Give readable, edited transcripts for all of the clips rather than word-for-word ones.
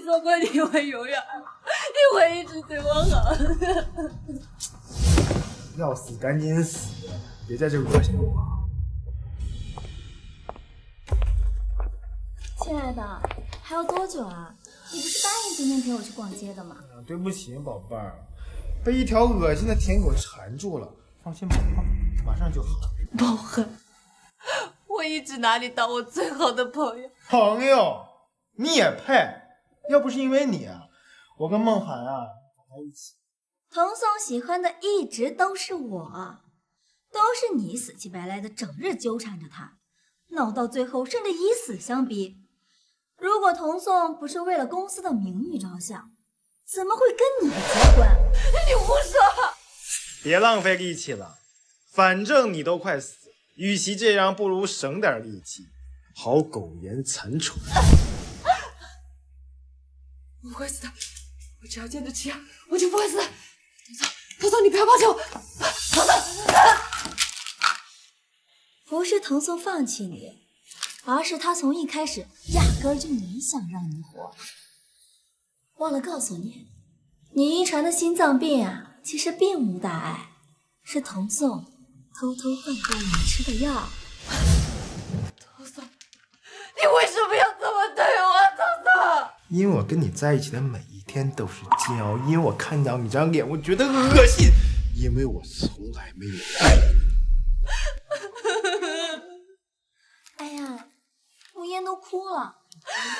说过你会永远爱我，你会一直对我好。要死赶紧死，别在这恶心我。亲爱的，还要多久啊？你不是答应今天陪我去逛街的吗？对不起，宝贝儿，被一条恶心的舔狗缠住了。放心吧，马上就好。不会，我一直拿你当我最好的朋友。朋友，你也配？要不是因为你啊，我跟梦涵啊在一起。童颂喜欢的一直都是我，都是你死乞白赖的整日纠缠着他，闹到最后甚至以死相逼。如果童颂不是为了公司的名誉着想，怎么会跟你结婚？你胡说！别浪费力气了，反正你都快死，与其这样，不如省点力气，好苟延残喘。我不会死的，我只要坚持吃药，我就不会死。童颂，你不要抛弃我！童颂，不是童颂放弃你，而是他从一开始压根儿就没想让你活。忘了告诉你，你遗传的心脏病啊，其实并无大碍，是童颂偷偷换过你吃的药。童颂，你为什么要这么对我，童颂？因为我跟你在一起的每一天都是煎熬，因为我看到你这张脸，我觉得恶心，因为我从来没有爱过你。哎呀，慕烟都哭了。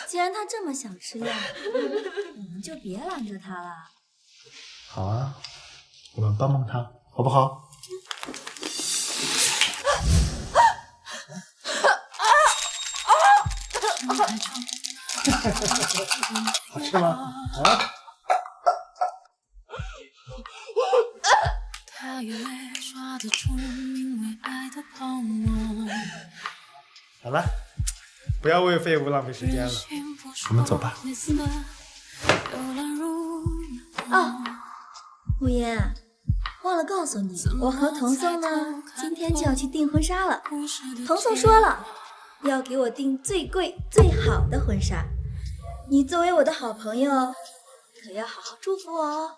既然他这么想吃药，我们就别拦着他了。好啊，我们帮帮他，好不好？好吃吗？啊！好了，不要为废物浪费时间了，我们走吧。哦，慕烟，忘了告诉你，我和童颂呢，今天就要去订婚纱了。童颂说了，要给我订最贵最好的婚纱。你作为我的好朋友，可要好好祝福我哦。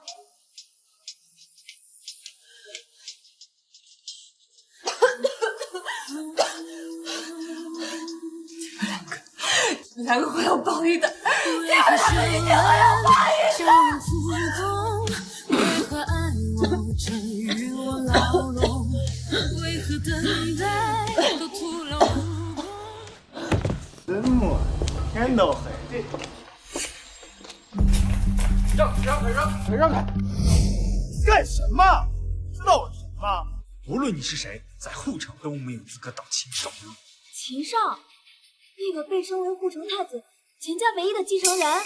你们两个会有报应的，你们两个一定会有报应的。为何爱我沉于我牢笼？为何等待都徒劳无功？真么，天都黑。让开！干什么？知道我是谁吗？无论你是谁，在护城都没有资格当秦少。秦少，那个被升为护城太子秦家唯一的继承人。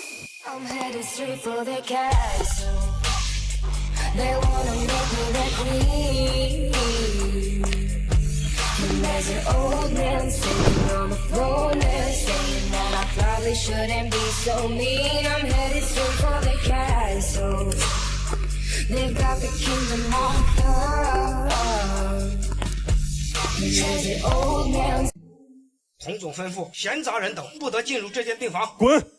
童总吩咐，闲杂人等不得进入这间病房。滚！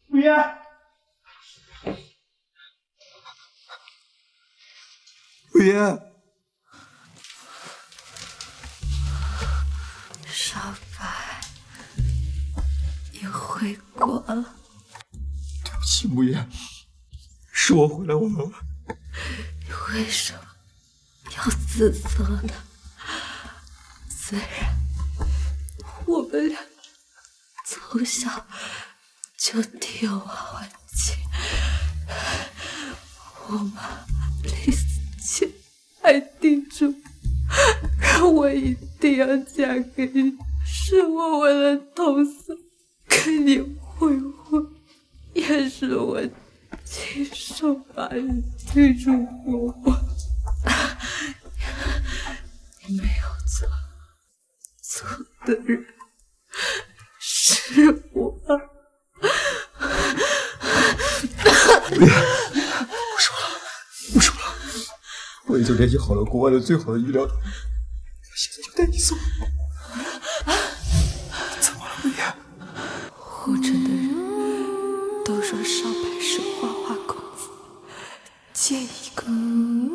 慕烟，慕烟，少白，你回国了。对不起，慕烟，是我回来晚了。你为什么要自责呢？虽然我们俩从小就挺有娃娃亲，我妈临死前还叮嘱让我一定要嫁给你，是我为了童颂跟你会婚，也是我亲手把你推出国外。你没有错，错的人是我。不说了，我已经联系好了国外的最好的医疗团队，我现在就带你走。怎么了，慕烟？护城的人都说少白是花花公子，见一个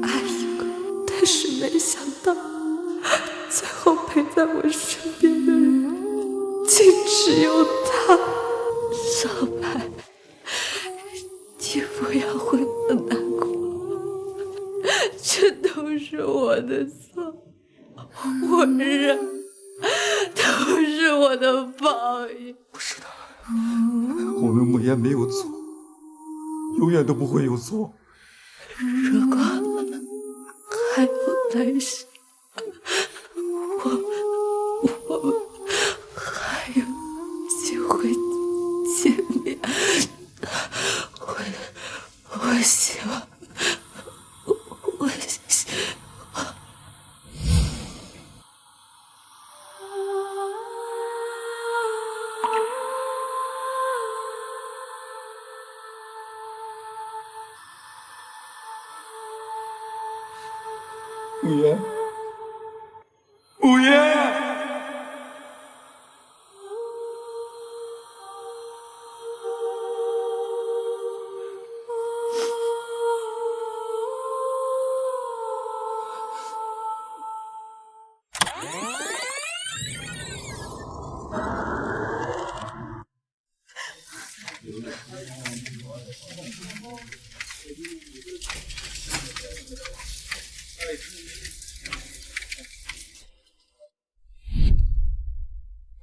爱一个，但是没想到最后陪在我身边的人竟只有他。少白，你不要为我难过，这都是我的错，我认，都是我的报应。不是的，我们慕言没有错，永远都不会有错。如果还有来世，我们还有机会见面。我希望，我希望。慕言，慕言。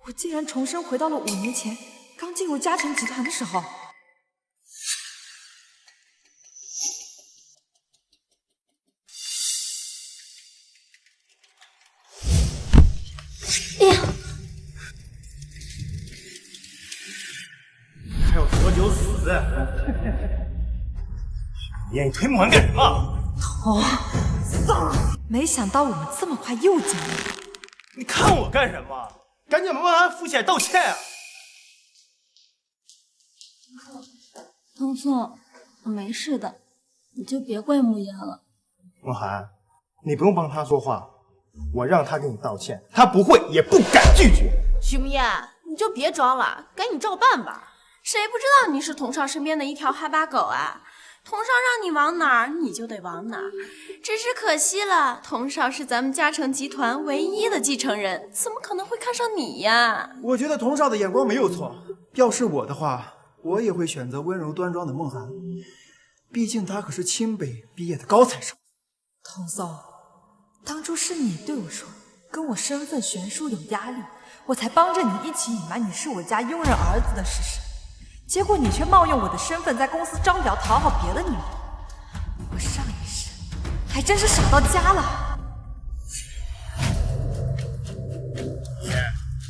我竟然重生回到了5年前刚进入嘉诚集团的时候。哎呀，还有多久死？你推门干什么？没想到我们这么快又见面了。你看我干什么？赶紧帮安付起来道歉啊！彤彤，我没事的，你就别怪慕言了。慕寒，你不用帮他说话，我让他给你道歉，他不会也不敢拒绝。徐慕言，你就别装了，赶紧照办吧。谁不知道你是童少身边的一条哈巴狗啊？童少让你往哪儿，你就得往哪儿。只是可惜了，童少是咱们嘉诚集团唯一的继承人，怎么可能会看上你呀？我觉得童少的眼光没有错。要是我的话，我也会选择温柔端庄的梦涵，毕竟她可是清北毕业的高材生。童少，当初是你对我说，跟我身份悬殊有压力，我才帮着你一起隐瞒你是我家佣人儿子的事实。结果你却冒用我的身份在公司招摇讨好别的女人，我上一世还真是傻到家了。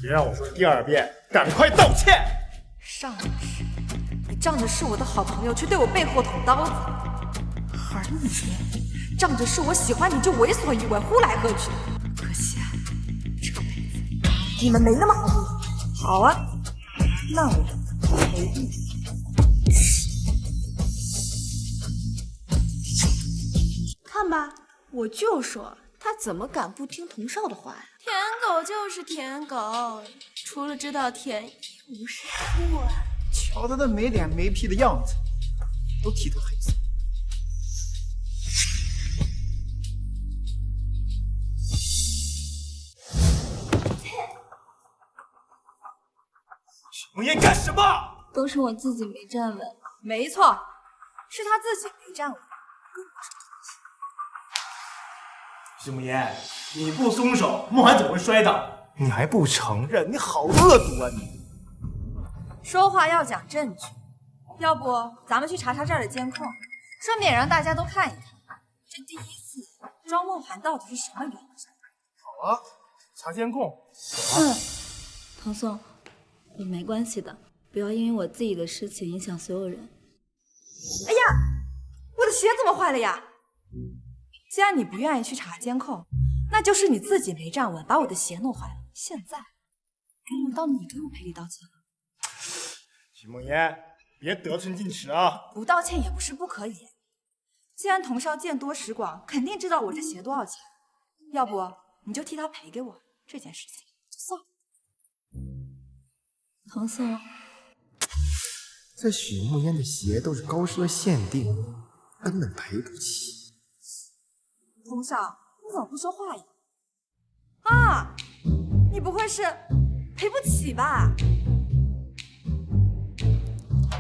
别让我说第2遍，赶快道歉！上一世你仗着是我的好朋友，却对我背后捅刀子，而你仗着是我喜欢你就为所欲为，呼来喝去。可惜啊，这辈子你们没那么好过。好啊，那我陪你。看吧，我就说他怎么敢不听童少的话呀？舔狗就是舔狗，除了知道舔，一无是处啊！瞧他那没脸没屁的样子，都替他黑色。慕言干什么？都是我自己没站稳。没错，是他自己没站稳。徐慕言，你不松手，慕寒怎么会摔倒？你还不承认？你好恶毒啊你！说话要讲证据，要不咱们去查查这儿的监控，顺便也让大家都看一看，这第一次庄梦涵到底是什么原因。好啊，查监控。唐宋，我没关系的，不要因为我自己的事情影响所有人。哎呀，我的鞋怎么坏了呀？既然你不愿意去查监控，那就是你自己没站稳，把我的鞋弄坏了。现在该轮到你给我赔礼道歉了。徐梦言，别得寸进尺啊！不道歉也不是不可以。既然童少见多识广，肯定知道我这鞋多少钱。要不你就替他赔给我，这件事情就算了。唐宋，这许慕烟的鞋都是高奢限定，根本赔不起。童少，你怎么不说话呀？啊，你不会是赔不起吧？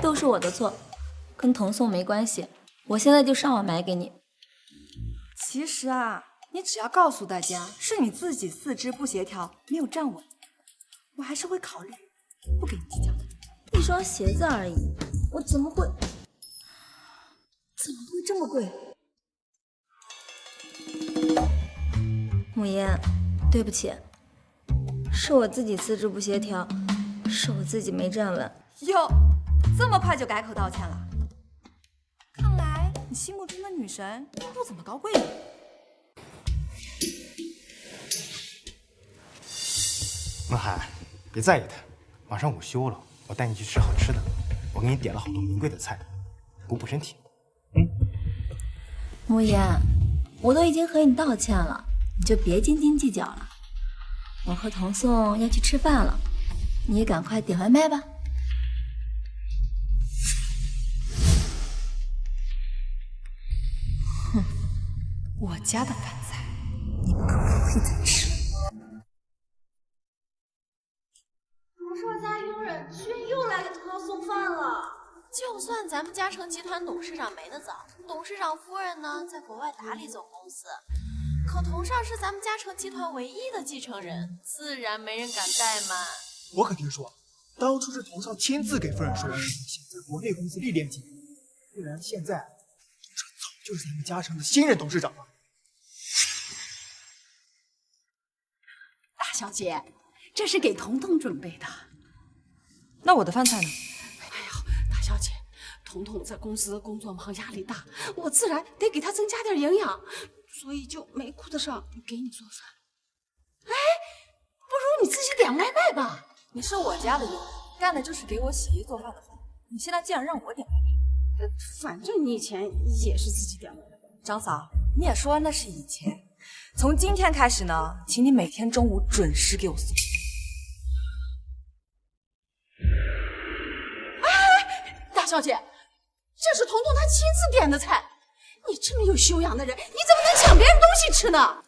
都是我的错，跟童颂没关系。我现在就上网买给你。其实啊，你只要告诉大家是你自己四肢不协调，没有站稳，我还是会考虑不给你计较的。一双鞋子而已，我怎么会这么贵？慕言，对不起，是我自己四肢不协调，是我自己没站稳。哟，这么快就改口道歉了？看来你心目中的女神不怎么高贵呢。梦涵，别在意他，马上午休了，我带你去吃好吃的。我给你点了好多名贵的菜，补补身体。慕言，我都已经和你道歉了，你就别斤斤计较了。我和童颂要去吃饭了，你也赶快点外卖吧。哼，我家的饭菜，你们可不会再吃了。童少家佣人居然又来给童少送饭了。就算咱们嘉诚集团董事长没得早，董事长夫人呢在国外打理总公司，可童少是咱们嘉诚集团唯一的继承人，自然没人敢怠慢。我可听说，当初是童少亲自给夫人说，想在国内公司历练几年，不然现在童少早就是咱们嘉诚的新任董事长了。大小姐，这是给彤彤准备的。那我的饭菜呢？小姐，彤彤在公司工作忙，压力大，我自然得给她增加点营养，所以就没顾得上给你做饭。哎，不如你自己点外卖吧。你是我家的佣人，干的就是给我洗衣做饭的活。你现在竟然让我点外卖，反正你以前也是自己点外卖。张嫂，你也说那是以前，从今天开始呢，请你每天中午准时给我送。大小姐，这是彤彤她亲自点的菜，你这么有修养的人，你怎么能抢别人东西吃呢？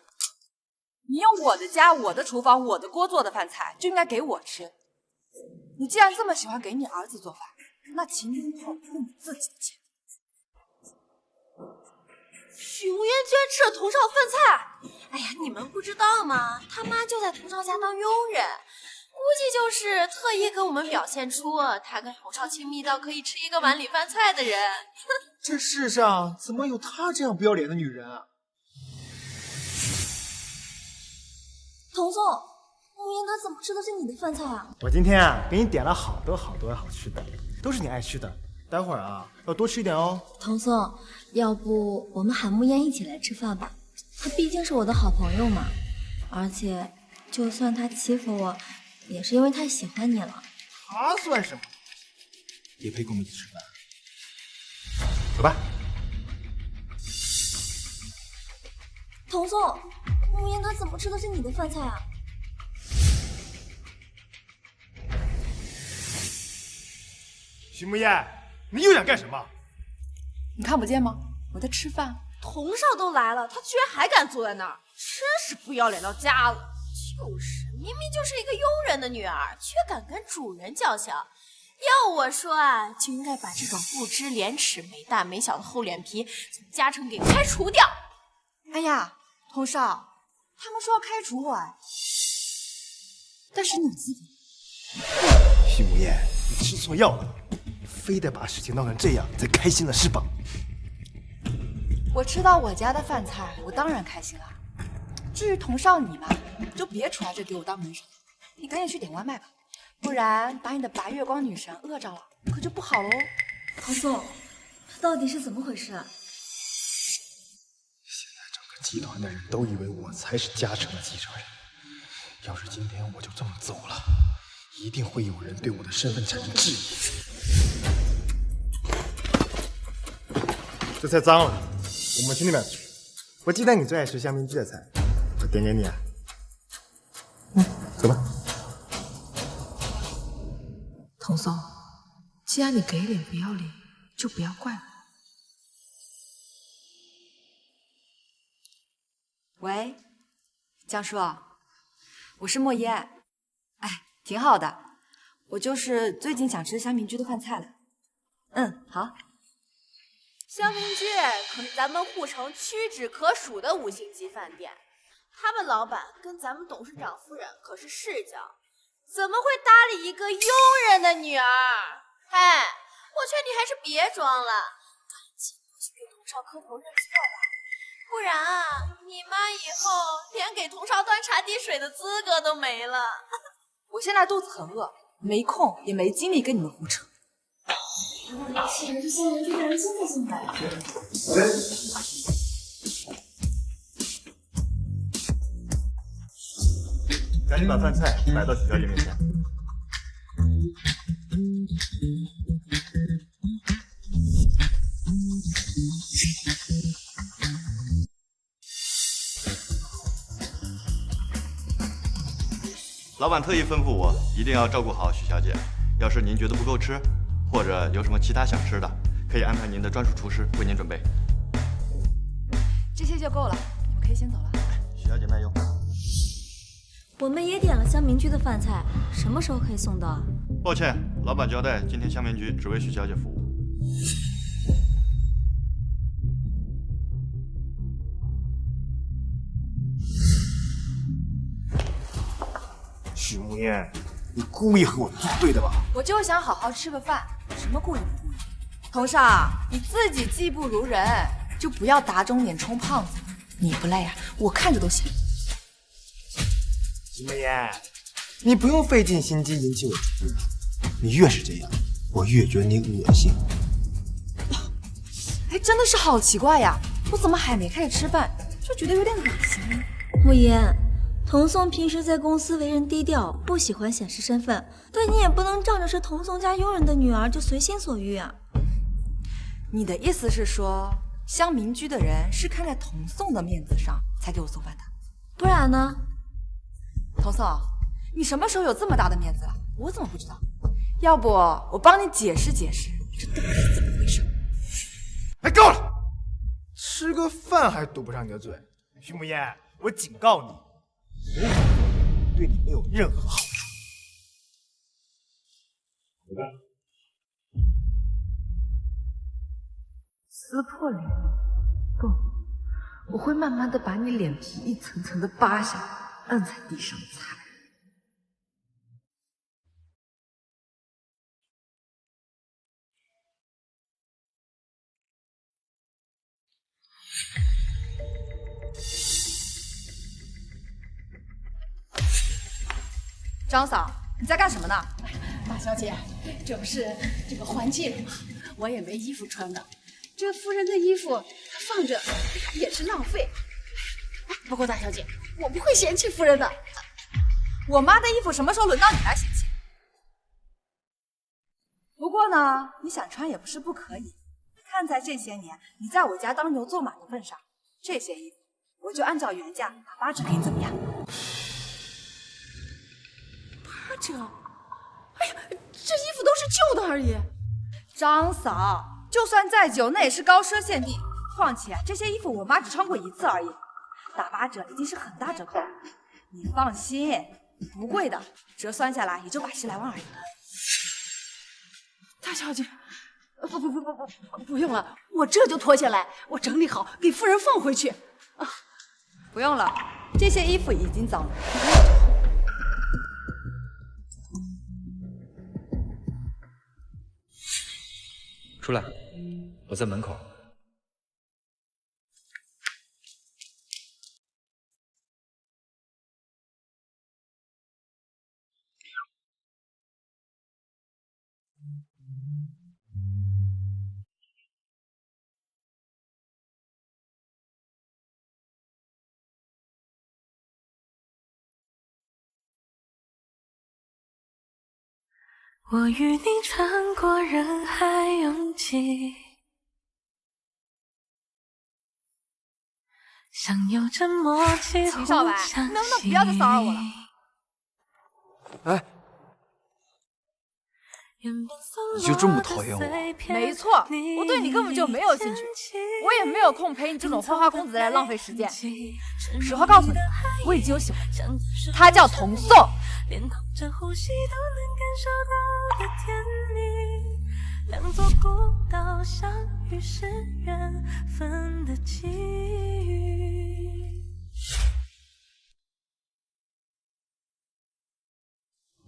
你用我的家、我的厨房、我的锅做的饭菜，就应该给我吃。你既然这么喜欢给你儿子做饭，那请你以后用你自己的钱。许无言居然吃了童少饭菜！哎呀，你们不知道吗？他妈就在童少家当佣人。估计就是特意跟我们表现出他跟童少亲密到可以吃一个碗里饭菜的人。这世上怎么有她这样不要脸的女人啊？童颂，慕言他怎么吃的是你的饭菜啊？我今天啊给你点了好多好吃的，都是你爱吃的。待会儿啊要多吃一点哦。童颂，要不我们喊慕言一起来吃饭吧？他毕竟是我的好朋友嘛，而且就算他欺负我，也是因为太喜欢你了。他算什么？也配跟我们一起吃饭？走吧。童颂，慕言他怎么吃的是你的饭菜啊？徐慕燕，你又想干什么？你看不见吗？我在吃饭。童少都来了，他居然还敢坐在那儿，真是不要脸到家了。就是，明明就是一个佣人的女儿，却敢跟主人叫嚣。要我说啊，就应该把这种不知廉耻、没大没小的厚脸皮从嘉诚给开除掉。哎呀，童少，他们说要开除我，但是你有资格。徐慕燕，你吃错药了，非得把事情闹成这样才开心了是吧？我吃到我家的饭菜，我当然开心了。至于童少你嘛，就别出来这给我当门神，你赶紧去点外卖吧，不然把你的白月光女神饿着了，可就不好喽。童颂，这到底是怎么回事啊？现在整个集团的人都以为我才是嘉诚的继承人，要是今天我就这么走了，一定会有人对我的身份产生质疑。这菜脏了，我们去那边吃。我记得你最爱吃香槟鸡的菜，我点给你。走吧。童颂，既然你给脸不要脸，就不要怪我。喂，江叔，我是莫言。哎，挺好的，我就是最近想吃香民居的饭菜了。嗯，好。香民居可是咱们护城屈指可数的5星级饭店，他们老板跟咱们董事长夫人可是世交，怎么会搭理一个佣人的女儿？哎，我劝你还是别装了，赶紧过去给童少磕头认错吧，不然啊，你妈以后连给童少端茶递水的资格都没了。我现在肚子很饿，没空也没精力跟你们胡扯。是不是香民居的人现在进来？赶紧把饭菜摆到许小姐面前。老板特意吩咐我一定要照顾好许小姐，要是您觉得不够吃，或者有什么其他想吃的，可以安排您的专属厨师为您准备。这些就够了，你们可以先走了。许小姐慢用。我们也点了香民居的饭菜，什么时候可以送到啊？抱歉，老板交代今天香民居只为许小姐服务。许慕言，你故意和我作对的吧？我就想好好吃个饭，什么故意不故意？童少，你自己技不如人，就不要打肿脸充胖子。你不累啊？我看着都行。许慕言，你不用费尽心机引起我注意，你越是这样，我越觉得你恶心。哎，真的是好奇怪呀！我怎么还没开始吃饭，就觉得有点恶心呢？慕言，童颂平时在公司为人低调，不喜欢显示身份，但你也不能仗着是童颂家佣人的女儿就随心所欲啊。你的意思是说，香民居的人是看在童颂的面子上才给我送饭的？不然呢？童颂，你什么时候有这么大的面子了？我怎么不知道？要不我帮你解释解释，这到底是怎么回事？哎，够了！吃个饭还堵不上你的嘴。许慕言，我警告你，我对你没有任何好处。走吧。撕破脸？不，我会慢慢的把你脸皮一层层的扒下来，摁在地上踩。张嫂，你在干什么呢？大小姐，这不是这个换季了吗？我也没衣服穿的，这夫人的衣服放着也是浪费。不过大小姐，我不会嫌弃夫人的。我妈的衣服什么时候轮到你来嫌弃？不过呢，你想穿也不是不可以。看在这些年你在我家当牛做马的份上，这些衣服我就按照原价打8折给你，怎么样8折？哎呀，这衣服都是旧的而已。张嫂，就算再久，那也是高奢限定。况且这些衣服我妈只穿过1次而已，打8折已经是很大折扣了。你放心，不贵的，折算下来也就80来万而已。大小姐，不用了，我这就脱下来，我整理好给夫人放回去。啊，不用了，这些衣服已经脏了。出来，我在门口。我与你穿过人海拥挤，像有着默契秦少白，能不能不要再骚扰我了？哎，你就这么讨厌我？没错，我对你根本就没有兴趣，我也没有空陪你这种花花公子来浪费时间。实话告诉你，我已经有喜欢的，他叫童颂。两座孤岛相遇是缘分的际遇。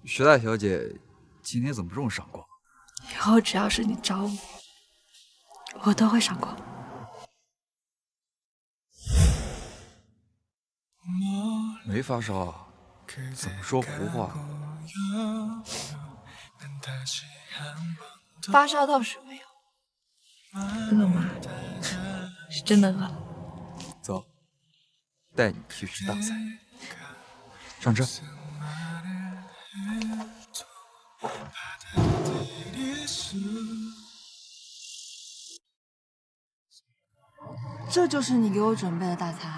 徐大小姐今天怎么这么闪光？以后只要是你找我，我都会闪光。没发烧，怎么说胡话？发烧倒是没有，饿吗？是真的饿。走，带你去吃大餐。上车。这就是你给我准备的大餐。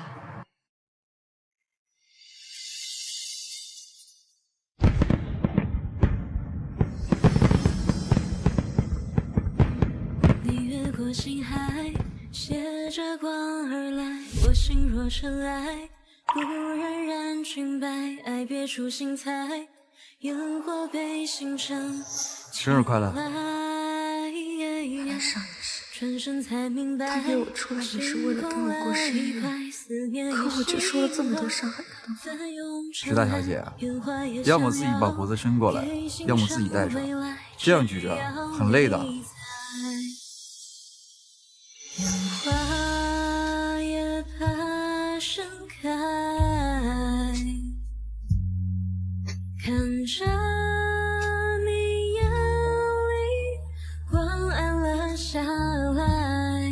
你越过星海，携着光而来，我心若尘埃，不忍染裙摆，爱别出心裁，烟火被星辰。生日快乐！爱上你时，他约我出来也是为了跟我过生日，可我却说了这么多伤害他的话。徐大小姐，要么自己把脖子伸过来，要么自己带着，这样举着很累的。烟花也怕盛开，看着你眼里光暗了下来，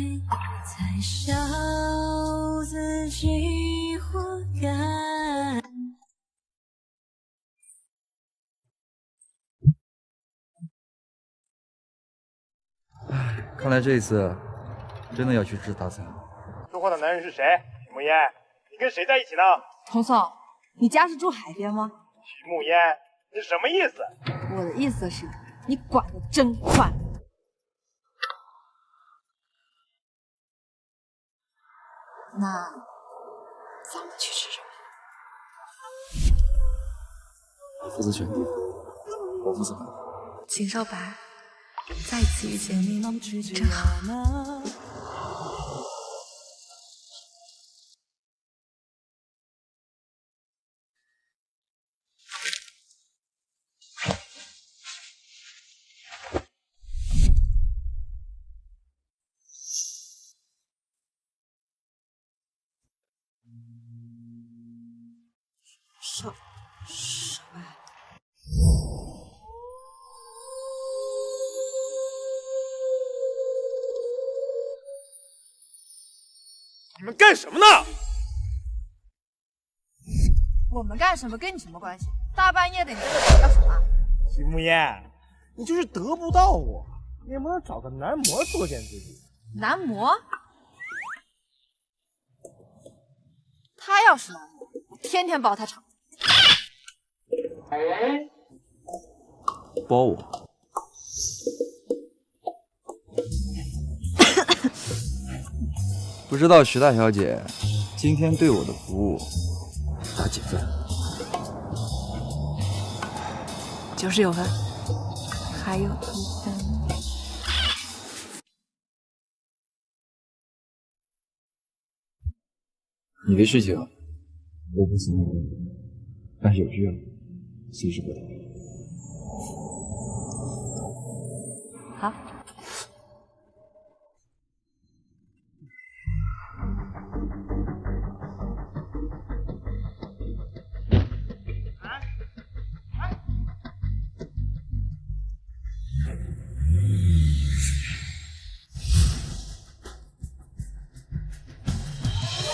才笑自己活该。看来这一次真的要去吃大餐。说话的男人是谁？徐慕烟，你跟谁在一起呢？童颂，你家是住海边吗？徐慕烟，你什么意思？我的意思是，你管得真宽。那咱们去吃什么？你负责选地，我负责买。秦少白，再次遇见你，真好。少白。你们干什么呢？我们干什么跟你什么关系？大半夜的你在这搞什么？徐慕烟，你就是得不到我，你也不能找个男模作践自己。男模？他要是男模，我天天包他场。包我？不知道徐大小姐今天对我的服务打几分？99分，还有1分。你的事情我不行，但是有需要随时拨打。好。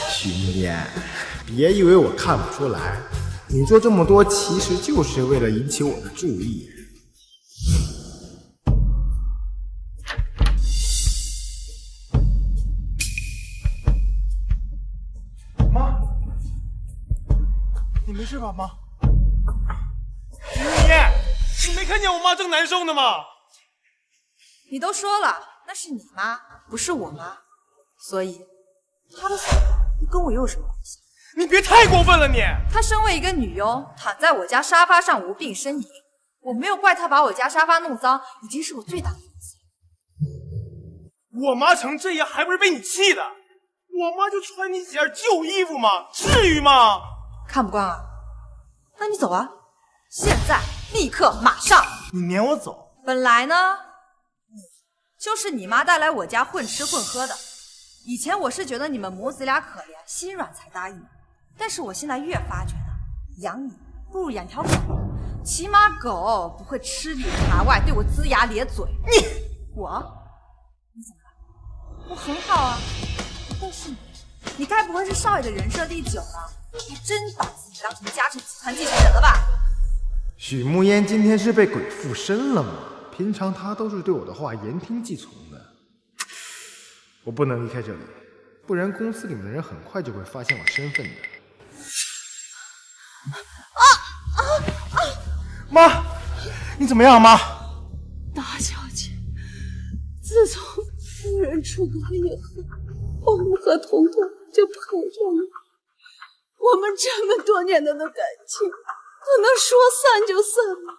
徐慕烟，别以为我看不出来，你做这么多其实就是为了引起我的注意。妈，你没事吧，妈？徐慕烟，你没看见我妈正难受呢吗？你都说了，那是你妈，不是我妈，所以她的死跟我又有什么关系？你别太过分了你！她身为一个女佣，躺在我家沙发上无病呻吟，我没有怪她把我家沙发弄脏，已经是我最大的错。我妈成这样还不是被你气的？我妈就穿你几件旧衣服吗？至于吗？看不惯啊？那你走啊！现在，立刻，马上！你撵我走？本来呢，就是你妈带来我家混吃混喝的。以前我是觉得你们母子俩可怜，心软才答应，但是我现在越发觉得，养你不如养条狗，起码狗不会吃里扒外，对我龇牙咧嘴。你怎么了？我很好啊，但是你该不会是少爷的人设立久了，还真把自己当成嘉诚集团继承人了吧？许慕烟今天是被鬼附身了吗？平常她都是对我的话言听计从的。我不能离开这里，不然公司里面的人很快就会发现我身份的。妈，你怎么样，妈？大小姐，自从夫人出阁以后，我们和彤彤就陪着你。我们这么多年的感情，不能说散就散了。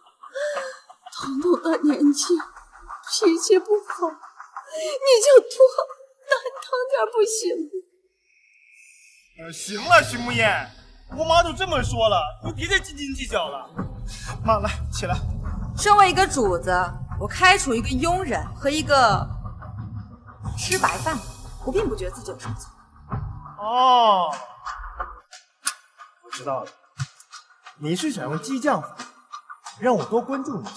彤彤的年纪，脾气不好，你就多担当点不行吗？行了，许慕烟，我妈都这么说了，你别再斤斤计较了。妈，来起来。身为一个主子，我开除一个佣人和一个吃白饭的，我并不觉得自己有什么错。哦，我知道了，你是想用激将法让我多关注你。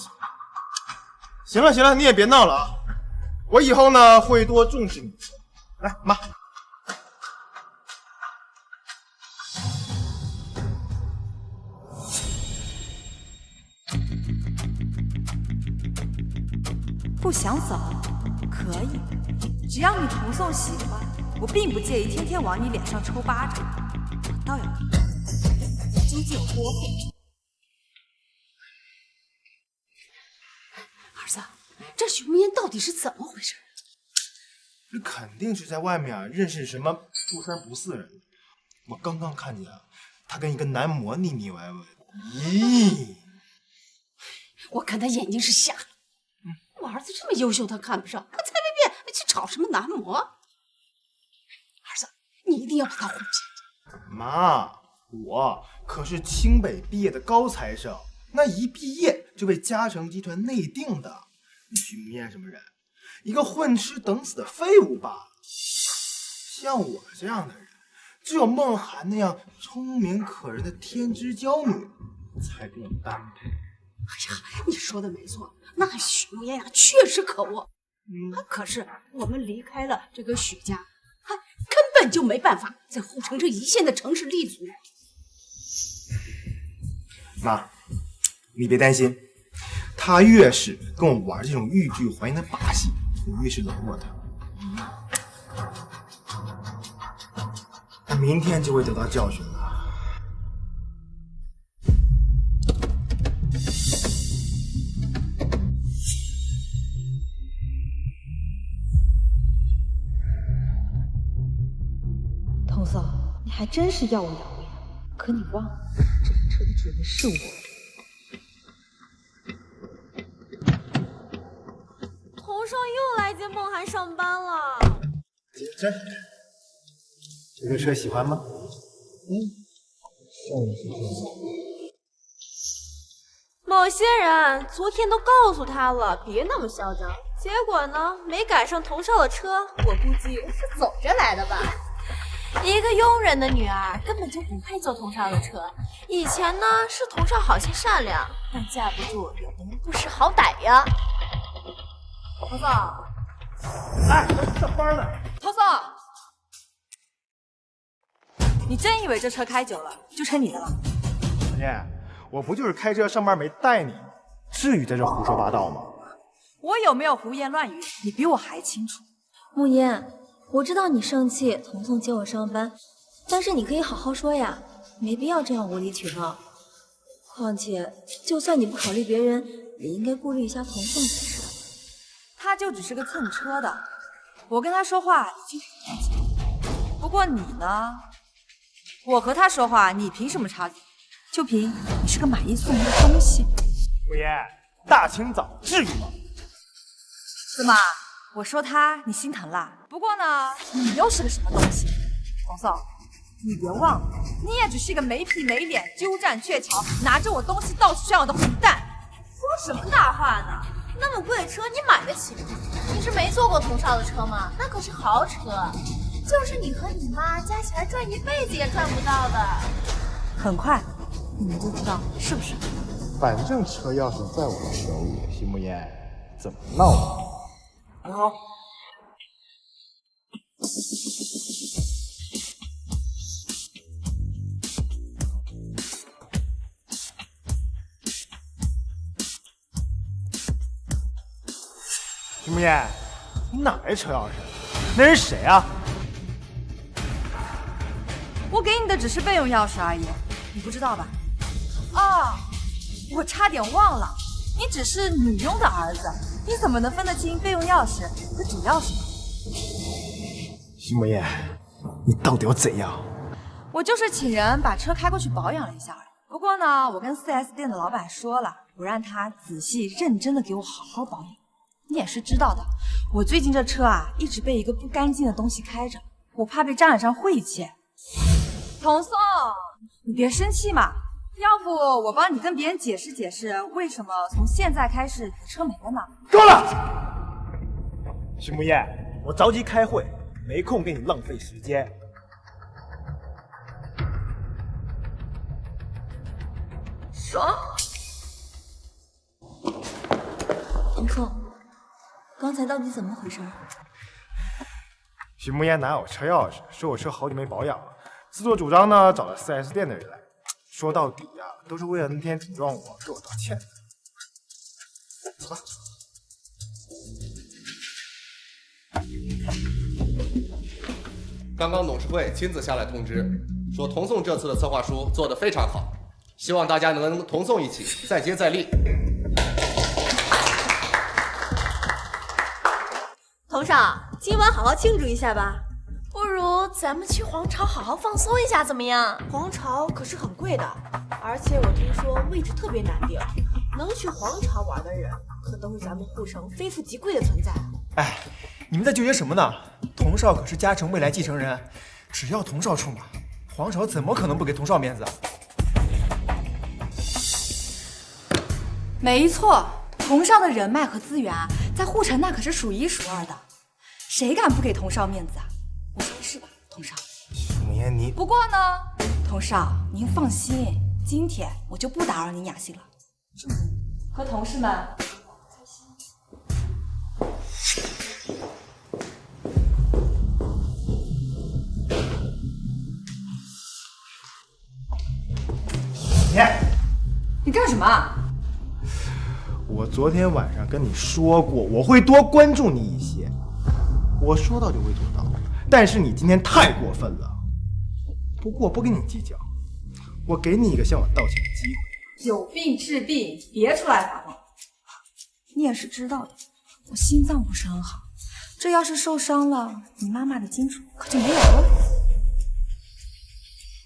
行了行了，你也别闹了啊！我以后呢会多重视你。来，妈。不想走，可以，只要你童宋喜欢，我并不介意天天往你脸上抽巴掌。我倒要看你究竟有多废。儿子，这许慕烟到底是怎么回事？这肯定是在外面认识什么不三不四人。我刚刚看见他跟一个男模腻腻歪歪的。咦，我看他眼睛是瞎了。我儿子这么优秀，他看不上，可才没变去找什么男模。儿子，你一定要把他哄进。妈，我可是清北毕业的高材生，那一毕业就被嘉诚集团内定的。许慕烟什么人？一个混吃等死的废物罢了。像我这样的人，只有梦涵那样聪明可人的天之娇女才跟我般配。哎呀，你说的没错，那许慕烟呀确实可恶。可是我们离开了这个许家，根本就没办法在护城这一线的城市立足。妈，你别担心，他越是跟我玩这种欲拒还迎的把戏，我越是冷落他。他明天就会得到教训了。童嫂，你还真是耀武扬威，可你忘了，这辆车的主人是我。童少又来接梦涵上班了。这个车喜欢吗？某些人昨天都告诉他了，别那么嚣张，结果呢，没赶上童少的车，我估计是走着来的吧。一个佣人的女儿根本就不配坐童少的车。以前呢，是童少好心善良，但架不住有的人不识好歹呀。童嫂，哎，我上班呢。童嫂，你真以为这车开久了就成你的了？小燕，我不就是开车上班没带你吗？至于在这胡说八道吗？我有没有胡言乱语，你比我还清楚。慕烟，我知道你生气，彤彤接我上班，但是你可以好好说呀，没必要这样无理取闹。况且，就算你不考虑别人，也应该顾虑一下彤彤才是。他就只是个蹭车的，我跟他说话已经很严谨。不过你呢？我和他说话，你凭什么插嘴？就凭你是个买一送一的东西。穆言，大清早至于吗？怎么？我说他，你心疼啦？不过呢，你又是个什么东西？黄嫂，你别忘了，你也只是一个没皮没脸、鸠占鹊桥、拿着我东西到处炫耀的混蛋。说什么大话呢？那么贵的车你买得起吗？你是没坐过童少的车吗？那可是豪车，就是你和你妈加起来赚一辈子也赚不到的。很快你们就知道是不是？反正车钥匙在我的手里，徐慕言，怎么闹呢？很好。徐慕言，你哪来车钥匙？那是谁啊？我给你的只是备用钥匙而已，你不知道吧？哦，我差点忘了，你只是女佣的儿子，你怎么能分得清备用钥匙和主钥匙呢？徐慕言，你到底要怎样？我就是请人把车开过去保养了一下而已。不过呢，我跟 4S 店的老板说了，我让他仔细认真的给我好好保养。你也是知道的，我最近这车啊，一直被一个不干净的东西开着，我怕被沾染上晦气。童宋，你别生气嘛，要不我帮你跟别人解释解释，为什么从现在开始你的车没了呢？够了！徐慕言，我着急开会，没空给你浪费时间。爽！童宋，刚才到底怎么回事？徐慕言拿我车钥匙，说我车好久没保养了，自作主张呢找了 4S 店的人来。说到底呀，都是为了那天顶撞我，给我道歉。走吧。刚刚董事会亲自下来通知，说童宋这次的策划书做得非常好，希望大家能跟童宋一起再接再厉。童少，今晚好好庆祝一下吧。不如咱们去皇朝好好放松一下，怎么样？皇朝可是很贵的，而且我听说位置特别难定，能去皇朝玩的人可都是咱们护城非富即贵的存在。哎，你们在纠结什么呢？童少可是嘉诚未来继承人，只要童少出马，皇朝怎么可能不给童少面子？没错，童少的人脉和资源啊，在护城那可是数一数二的，谁敢不给童少面子啊？我说是吧，童少？慕言，你不过呢，童少您放心，今天我就不打扰您雅兴了。和同事们。你干什么？我昨天晚上跟你说过，我会多关注你一些。我说到就会做到，但是你今天太过分了。不过我不跟你计较，我给你一个向我道歉的机会。有病治病，别出来撒谎。你也是知道的，我心脏不是很好，这要是受伤了，你妈妈的金主可就没有了。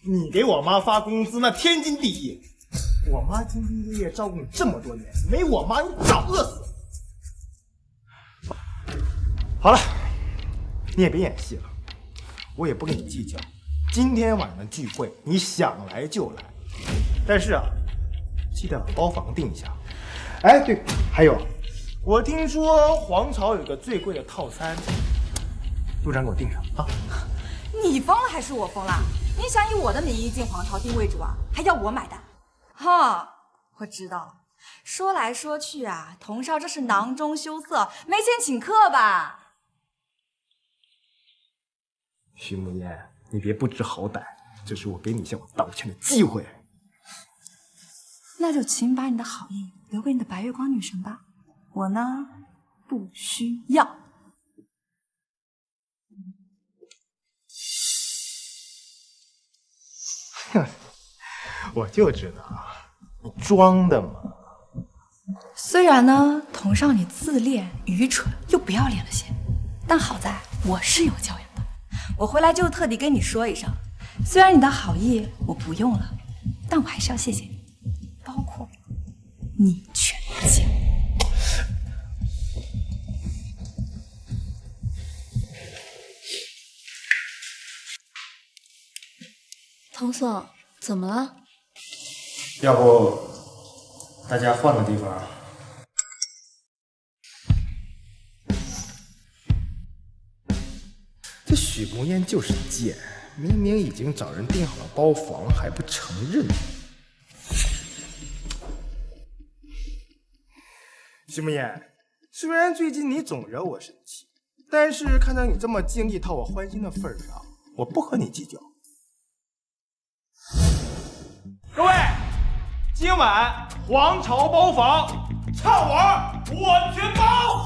你给我妈发工资那天经地义，我妈兢兢业业照顾你这么多年，没我妈你早饿死。好了，你也别演戏了，我也不跟你计较。今天晚上的聚会，你想来就来，但是啊，记得把包房订一下。哎，对，还有，我听说皇朝有个最贵的套餐，路长给我订上啊。你疯了还是我疯了？你想以我的名义进皇朝定位主啊，还要我买单？哈，我知道了。说来说去啊，童少这是囊中羞涩，没钱请客吧？徐慕言，你别不知好歹，这是我给你向我道歉的机会。那就请把你的好意留给你的白月光女神吧，我呢，不需要。我就知道，你装的嘛。虽然呢，童少你自恋、愚蠢又不要脸了些，但好在我是有教养的。我回来就特地跟你说一声，虽然你的好意我不用了，但我还是要谢谢你，包括你全家。童总，怎么了？要不大家换个地方？这许慕烟就是贱，明明已经找人订好了包房，还不承认。许慕烟，虽然最近你总惹我生气，但是看在你这么尽力讨我欢心的份上，我不和你计较。各位，今晚皇朝包房，畅玩我全包！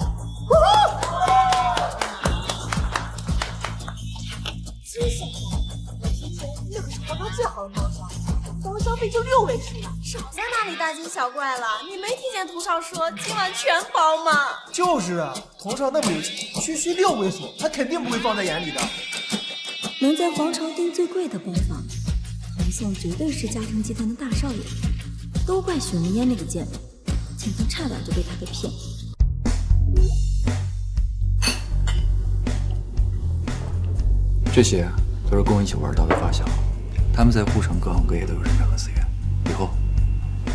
真想我之前那可是皇朝最好的包厢，光消费就6位数呢。少在那里大惊小怪了，你没听见童少说今晚全包吗？就是啊，童少那么有钱，区区6位数，他肯定不会放在眼里的。能在皇朝订最贵的包房，童宋绝对是嘉诚集团的大少爷，都怪许慕烟那个贱人，今天差点就被他给骗。这些都是跟我一起玩到的发小，他们在护城各行各业都有人脉和资源，以后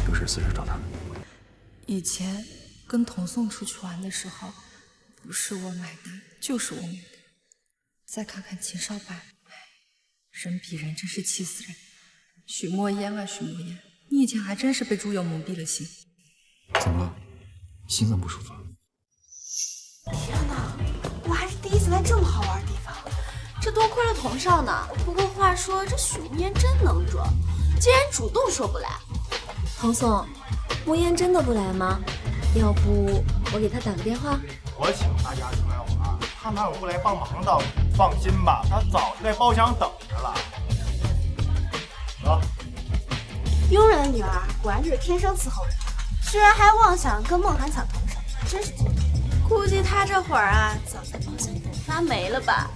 有事随时找他们。以前跟童宋出去玩的时候，不是我买单就是我买单。再看看秦少白，人比人真是气死人。许墨烟啊许墨烟，你以前还真是被猪油蒙蔽了心。怎么了？心脏不舒服？天哪，我还是第一次来这么好玩的地方，这多亏了童少呢。不过话说，这许慕烟真能装，竟然主动说不来。童宋，慕烟真的不来吗？要不我给他打个电话？我请大家出来玩，他哪有不来帮忙的道理？放心吧，他早就在包厢等着了。走。庸人的女儿果然就是天生伺候人，居然还妄想跟梦涵抢童少，真是贱。估计他这会儿啊，早在包厢等发霉了吧。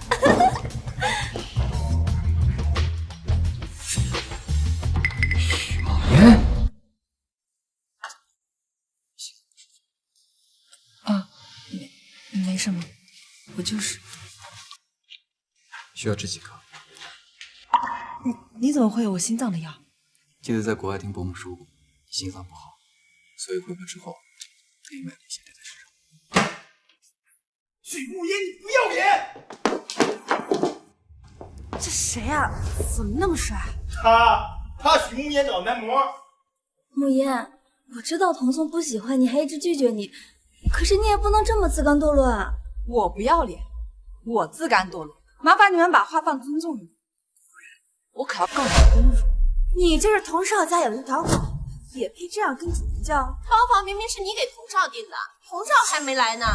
许梦烟。啊，没什么，我就是需要吃几颗？你怎么会有我心脏的药？记得在国外听伯母说过，心脏不好，所以回国之后特意买了一些带在身上。许慕烟，你不要脸！这谁啊？怎么那么帅？他许慕烟找男模。慕烟，我知道童宋不喜欢你，还一直拒绝你，可是你也不能这么自甘堕落啊！我不要脸，我自甘堕落，麻烦你们把话放尊重一点，我可要告你侮辱。你这是童少家有一条狗，也配这样跟主人叫？包房明明是你给童少订的，童少还没来呢，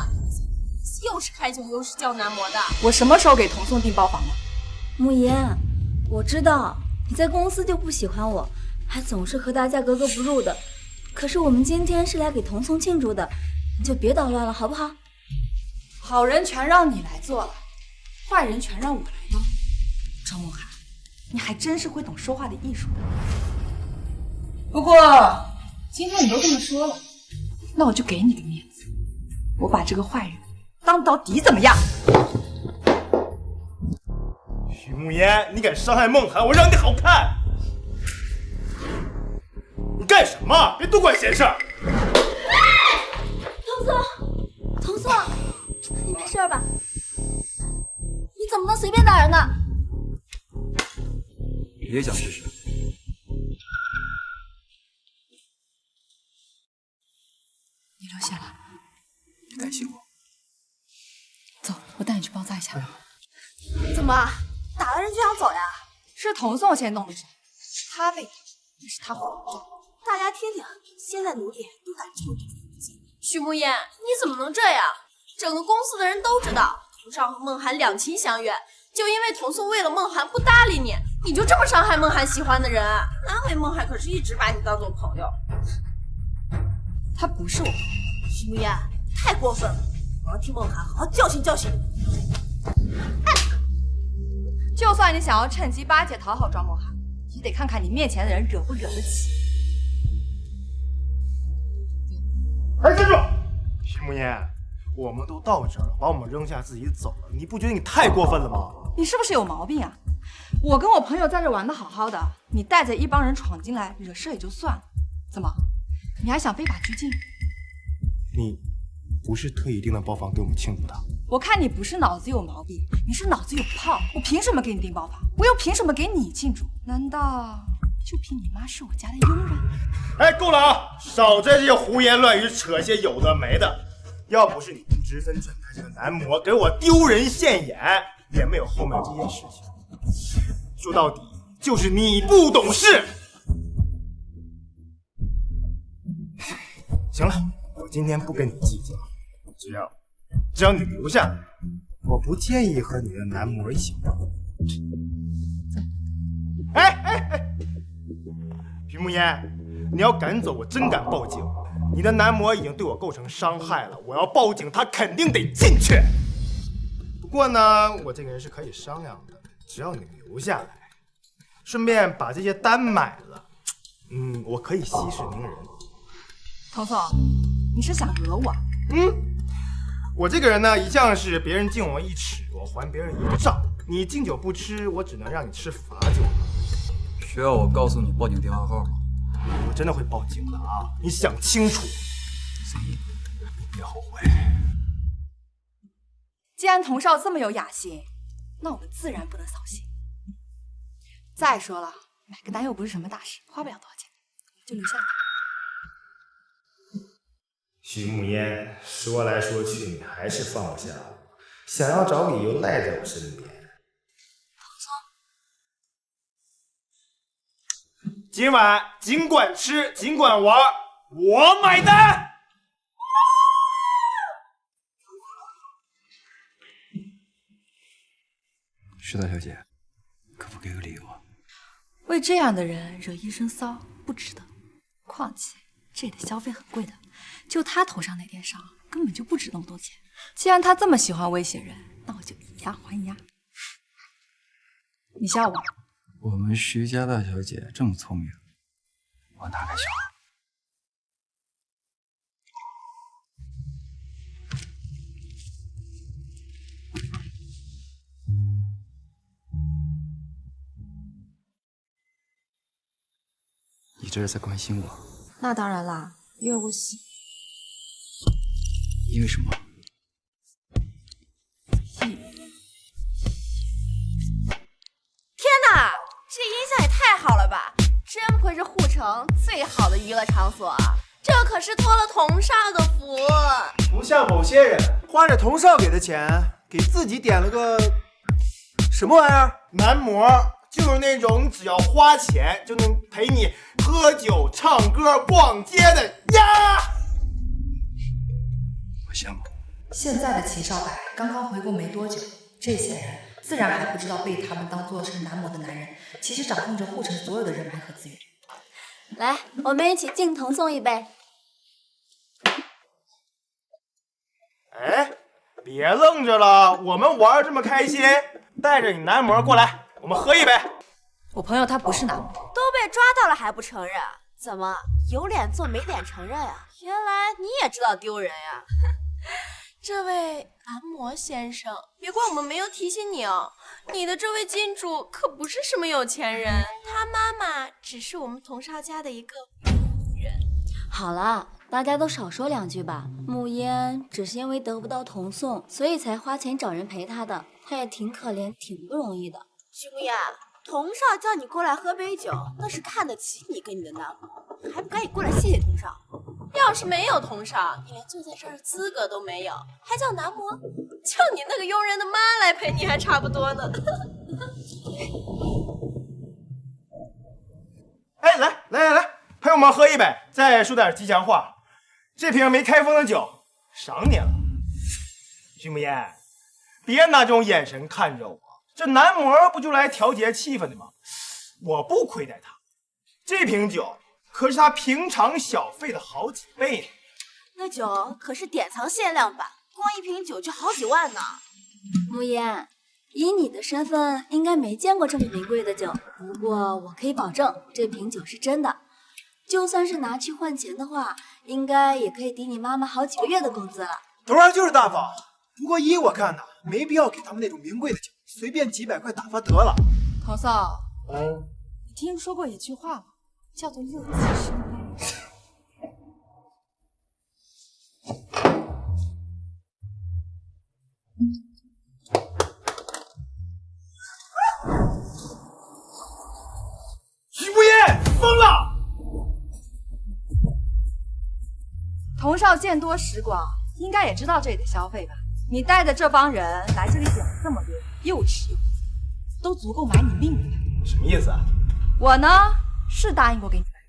又是开酒又是叫男模的。我什么时候给童宋订包房了？慕烟，我知道你在公司就不喜欢我，还总是和大家格格不入的。可是我们今天是来给童宋庆祝的，你就别捣乱了，好不好？好人全让你来做了，坏人全让我来当。周梦涵，你还真是会懂说话的艺术。不过今天你都这么说了，那我就给你个面子，我把这个坏人当到底怎么样？许慕烟，你敢伤害梦涵，我让你好看！你干什么？别多管闲事儿！童宋，你没事吧？你怎么能随便打人呢？你也想试试？你留下来，感谢我。走，我带你去包扎一下。怎么打了人就想走呀？是童宋先动的手，他被打，那是他慌张。大家听听，现在奴隶都敢这么对自己。许慕烟，你怎么能这样？整个公司的人都知道，童少和梦涵两情相悦，就因为童宋为了梦涵不搭理你，你就这么伤害梦涵喜欢的人？那回梦涵可是一直把你当做朋友。他不是我朋友，徐木燕，太过分了！我要替梦涵好好教训教训你。就算你想要趁机巴结讨好庄梦涵，也得看看你面前的人惹不惹得起。哎，站住！徐木燕，我们都到这儿了，把我们扔下自己走了，你不觉得你太过分了吗？你是不是有毛病啊？我跟我朋友在这玩的好好的，你带着一帮人闯进来惹事也就算了，怎么，你还想非法拘禁？你不是特意订的包房给我们庆祝的？我看你不是脑子有毛病，你是脑子有泡。我凭什么给你订包房？我又凭什么给你庆祝？难道就凭你妈是我家的佣人？哎，够了啊！少在这些胡言乱语，扯些有的没的。要不是你不知分寸的这个男模给我丢人现眼，也没有后面这件事情。说到底，就是你不懂事。行了，我今天不跟你计较，只要你留下来，我不介意和你的男模一起玩。哎，徐木烟，你要敢走，我真敢报警。你的男模已经对我构成伤害了，我要报警，他肯定得进去。不过呢，我这个人是可以商量的，只要你留下来，顺便把这些单买了，我可以息事宁人。童总，你是想讹我？我这个人呢，一向是别人敬我一尺，我还别人一丈。你敬酒不吃，我只能让你吃罚酒。需要我告诉你报警电话号吗？我真的会报警的啊！你想清楚。你别后悔。既然童少这么有雅兴，那我们自然不能扫兴。再说了，买个单又不是什么大事，花不了多少钱，就留下来。徐木烟，说来说去，你还是放不下我，想要找理由赖在我身边。今晚尽管吃，尽管玩，我买单。石大小姐，可不给个理由啊？为这样的人惹一身骚，不值得。况且这里的消费很贵的，就他头上那点伤，根本就不值那么多钱。既然他这么喜欢威胁人，那我就以牙还牙。你笑我？我们徐家大小姐这么聪明，我哪敢笑？你这是在关心我？那当然啦，因为我喜。因为什么？天哪，这音响也太好了吧！真不愧是护城最好的娱乐场所啊！这可是托了童少的福。不像某些人花着童少给的钱，给自己点了个什么玩意儿？男模，就是那种只要花钱就能陪你喝酒、唱歌、逛街的呀！我羡慕。现在的齐少白刚刚回国没多久，这些人自然还不知道被他们当做是男模的男人，其实掌控着护城所有的人脉和资源。来，我们一起敬童送一杯。哎，别愣着了，我们玩这么开心，带着你男模过来，我们喝一杯。我朋友他不是男模，都被抓到了还不承认？怎么有脸做没脸承认啊？原来你也知道丢人呀！这位男模先生，别怪我们没有提醒你哦。你的这位金主可不是什么有钱人，他妈妈只是我们童少家的一个女人。好了，大家都少说两句吧。木烟只是因为得不到童送，所以才花钱找人陪她的，她也挺可怜，挺不容易的。徐木燕，童少叫你过来喝杯酒，那是看得起你跟你的男模，还不赶紧过来谢谢童少？要是没有童少，你连坐在这儿的资格都没有，还叫男模？叫你那个佣人的妈来陪你还差不多呢。哎，来，陪我们喝一杯，再说点吉祥话。这瓶没开封的酒，赏你了。徐木烟，别拿这种眼神看着我，这男模不就来调节气氛的吗？我不亏待他，这瓶酒可是他平常小费的好几倍呢。那酒可是典藏限量版，光一瓶酒就好几万呢。慕言，以你的身份，应该没见过这么名贵的酒。不过我可以保证，这瓶酒是真的。就算是拿去换钱的话，应该也可以抵你妈妈好几个月的工资了。董事长就是大方，不过依我看呢，没必要给他们那种名贵的酒，随便几百块打发得了。童嫂，你听说过一句话吗？叫做乐极生悲。徐慕言疯了！童少见多识广，应该也知道这里的消费吧？你带着这帮人来这里点了这么多，又吃又喝，都足够买你命的。什么意思啊？我呢是答应过给你买，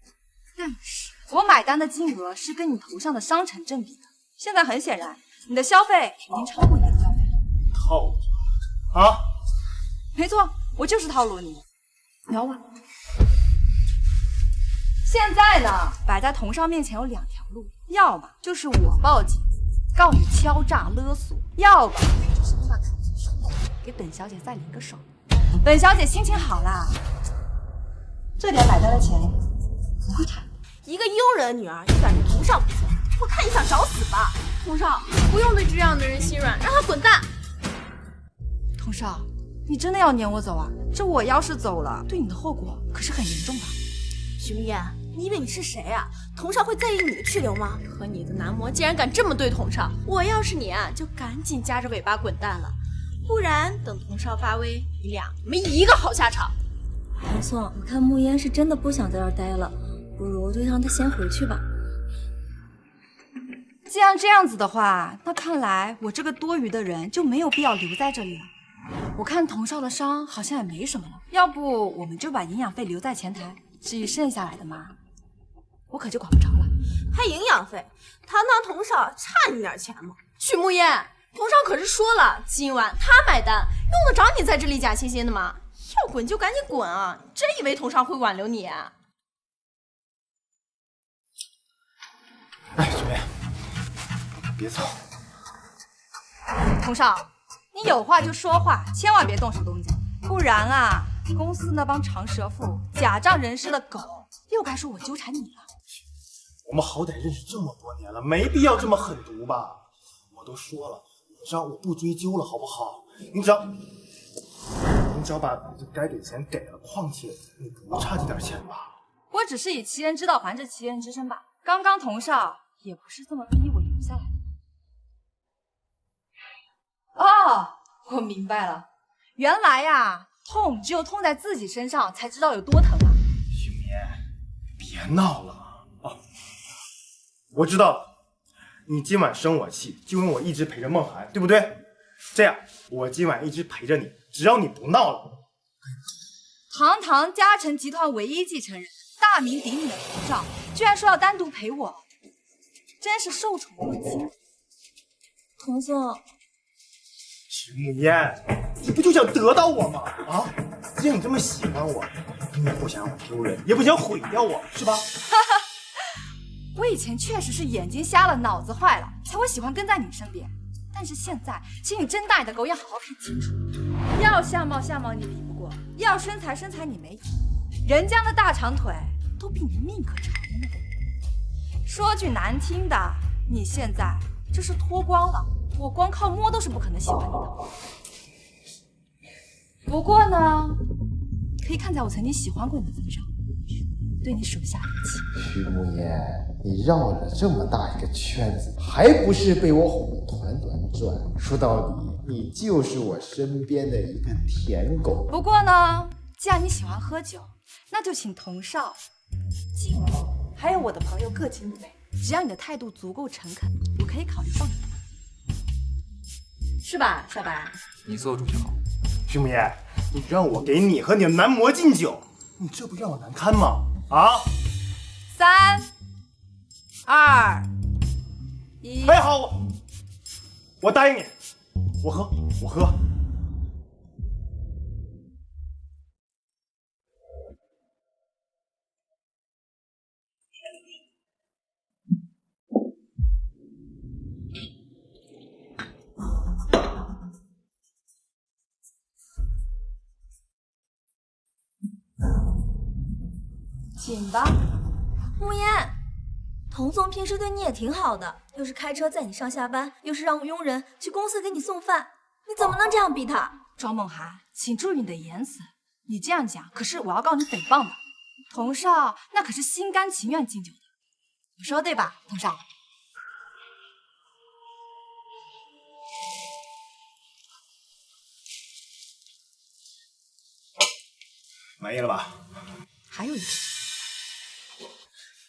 但是我买单的金额是跟你头上的商城正比的。现在很显然，你的消费已经超过你的消费了。套路啊？没错，我就是套路你。聊吧。现在呢，摆在童少面前有两条路，要么就是我报警告你敲诈勒索，要么就是你把童子收了，给本小姐再领个手。本小姐心情好啦，这点买单的钱不会差。一个佣人女儿就敢对童少不错，我看你想找死吧！童少，不用对这样的人心软，让他滚蛋！童少，你真的要撵我走啊？这我要是走了，对你的后果可是很严重的。徐明艳，你以为你是谁啊？童少会在意你的去留吗？和你的男模竟然敢这么对童少，我要是你啊，就赶紧夹着尾巴滚蛋了，不然等童少发威，你俩没一个好下场。童宋，我看慕言是真的不想在这儿待了，不如就让他先回去吧。既然这样子的话，那看来我这个多余的人就没有必要留在这里了。我看童少的伤好像也没什么了，要不我们就把营养费留在前台，至于剩下来的嘛，我可就管不着了。还营养费？堂堂童少差你点钱吗？许慕言，童少可是说了，今晚他买单，用得着你在这里假惺惺的吗？要滚就赶紧滚啊！你真以为童少会挽留你啊？哎，随便，别走。童少，你有话就说话，千万别动手动脚，不然啊，公司那帮长舌妇、假仗人势的狗又该说我纠缠你了。我们好歹认识这么多年了，没必要这么狠毒吧？我都说了，你知道我不追究了，好不好？你只要把该给钱给了，况且你不差这点钱吧？我只是以其人之道还治其人之身吧。刚刚童少也不是这么逼我留下来的。哦，我明白了，原来呀，痛只有痛在自己身上才知道有多疼啊！许眠，别闹了啊！我知道了，你今晚生我气，就因为我一直陪着梦涵，对不对？这样，我今晚一直陪着你，只要你不闹了。堂堂嘉诚集团唯一继承人，大名鼎鼎的童少，居然说要单独陪我，真是受宠若惊。童宋，许慕言，你不就想得到我吗？啊，既然你这么喜欢我，你也不想让我丢人，也不想毁掉我，是吧？我以前确实是眼睛瞎了，脑子坏了，才会喜欢跟在你身边。但是现在，请你睁大你的狗眼，好好看清楚。要相貌你比不过，要身材你没有，人家的大长腿都比你命可长呢。说句难听的，你现在这是脱光了，我光靠摸都是不可能喜欢你的。不过呢，可以看在我曾经喜欢过你的份上，对你手下留情。徐慕言，你绕了这么大一个圈子，还不是被我哄得团团转？说到底，你就是我身边的一个舔狗。不过呢，既然你喜欢喝酒，那就请童少、静还有我的朋友各敬一杯。只要你的态度足够诚恳，我可以考虑放你的，是吧，小白？你做主就好。徐慕言，你让我给你和你的男模敬酒，你这不让我难堪吗？啊！3、2、1。哎，好，我答应你，我喝。紧吧。慕言，童总平时对你也挺好的，又是开车载你上下班，又是让佣人去公司给你送饭，你怎么能这样逼他？庄梦涵，请注意你的言辞。你这样讲，可是我要告你诽谤的。童少那可是心甘情愿敬酒的，我说对吧，童少？满意了吧？还有一个，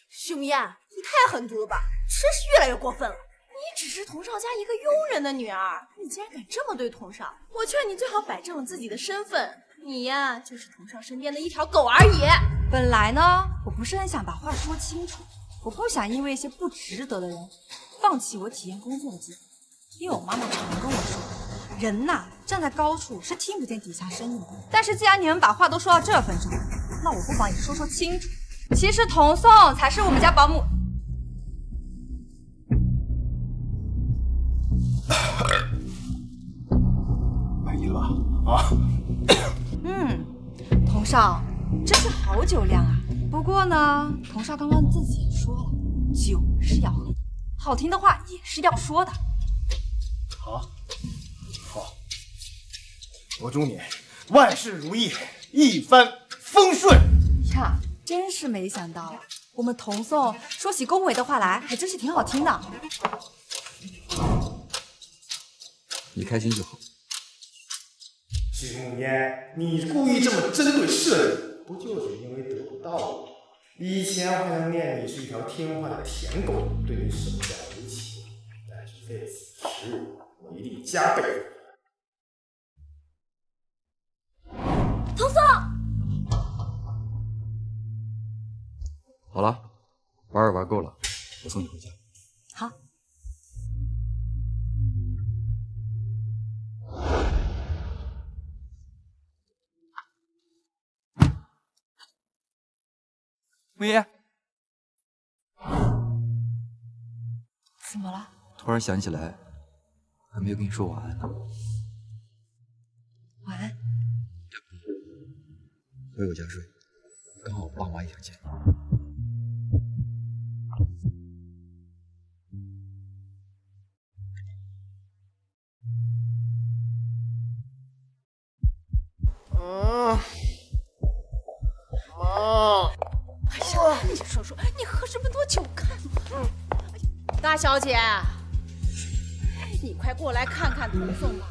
许慕言，你太狠毒了吧！真是越来越过分了。你只是童少家一个佣人的女儿，你竟然敢这么对童少！我劝你最好摆正了自己的身份，你呀就是童少身边的一条狗而已。本来呢，我不是很想把话说清楚，我不想因为一些不值得的人放弃我体验工作的机会，因为我妈妈常跟我说，人呐站在高处是听不见底下声音的。但是既然你们把话都说到这份上，那我不妨也说清楚，其实童颂才是我们家保姆。满意了吧？啊？童少真是好酒量啊！不过呢，童少刚刚自己也说了，酒是要喝的，好听的话也是要说的。好，我祝你万事如意，一帆风顺呀！真是没想到，我们童颂说起恭维的话来，还真是挺好听的。你开心就好。许慕烟，你故意这么针对社里，不就是因为得不到我？以前我还能念你是一条听话的舔狗，对你手下留情，但是这次时日，我一定加倍。童颂，好了，玩也玩够了，我送你回家。好。慕言，怎么了？突然想起来，还没有跟你说晚安呢。晚安。回我家睡，刚好我爸妈也想见你。妈。哎呀，你说说，你喝这么多酒干嘛？大小姐，你快过来看看童颂吧。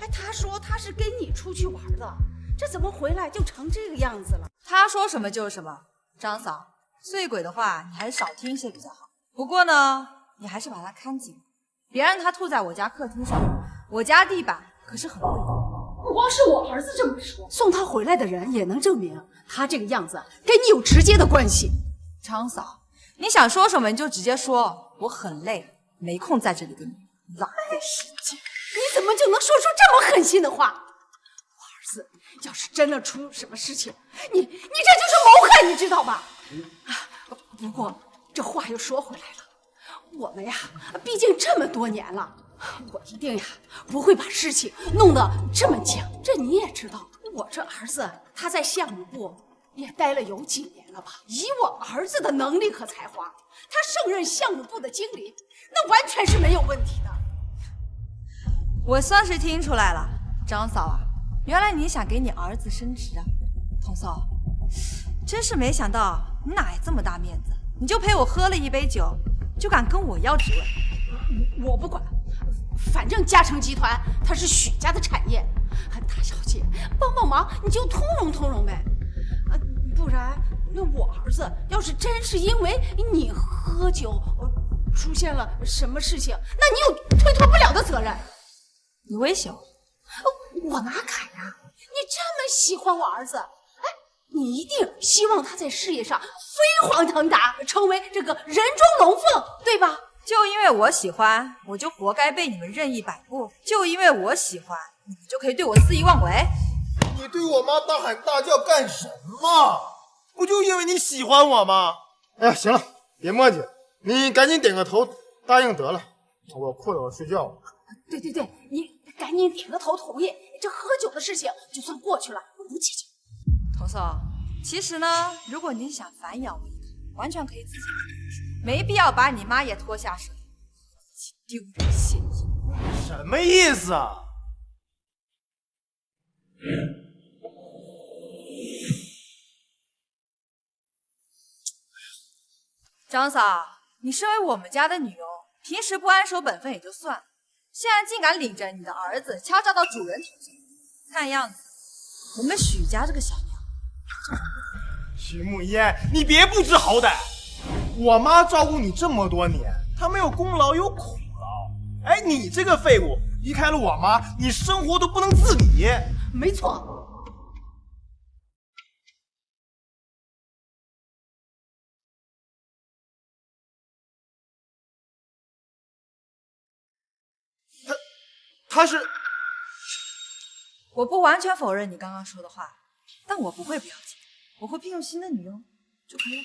哎，他说他是跟你出去玩的，这怎么回来就成这个样子了？他说什么就是什么。张嫂，醉鬼的话你还是少听些比较好。不过呢，你还是把他看紧，别让他吐在我家客厅上。我家地板可是很贵的。不光是我儿子这么说，送他回来的人也能证明他这个样子跟你有直接的关系。张嫂，你想说什么你就直接说，我很累，没空在这里跟你浪费时间。你怎么就能说出这么狠心的话？我儿子要是真的出什么事情，你这就是谋害，你知道吧？不过这话又说回来了，我们呀，毕竟这么多年了，我一定呀不会把事情弄得这么僵。这你也知道，我这儿子他在项目部也待了有几年了吧？以我儿子的能力和才华，他胜任项目部的经理，那完全是没有问题的。我算是听出来了，张嫂啊，原来你想给你儿子升职啊。童嫂，真是没想到你哪来这么大面子，你就陪我喝了一杯酒，就敢跟我要职位？我不管，反正嘉诚集团它是许家的产业，大小姐帮帮忙你就通融通融呗，不然那我儿子要是真是因为你喝酒出现了什么事情，那你有推脱不了的责任。你威胁我？我哪敢呀！你这么喜欢我儿子，哎，你一定希望他在事业上飞黄腾达，成为这个人中龙凤，对吧？就因为我喜欢，我就活该被你们任意摆布；就因为我喜欢，你就可以对我肆意妄为。你对我妈大喊大叫干什么？不就因为你喜欢我吗？哎呀，行了，别磨叽，你赶紧点个头答应得了，我困了，我睡觉了。对，你赶紧点个头同意，这喝酒的事情就算过去了，不计较。童嫂，其实呢，如果你想反咬我一口，完全可以自己来，没必要把你妈也拖下水，丢人现眼。什么意思啊？张嫂，你身为我们家的女佣，平时不安守本分也就算了，现在竟敢领着你的儿子敲诈到主人头上，看样子我们许家这个小娘许慕烟，你别不知好歹！我妈照顾你这么多年，她没有功劳有苦劳。哎，你这个废物，离开了我妈，你生活都不能自理。没错。他是……我不完全否认你刚刚说的话，但我不会不要紧，我会聘用新的女佣就可以了。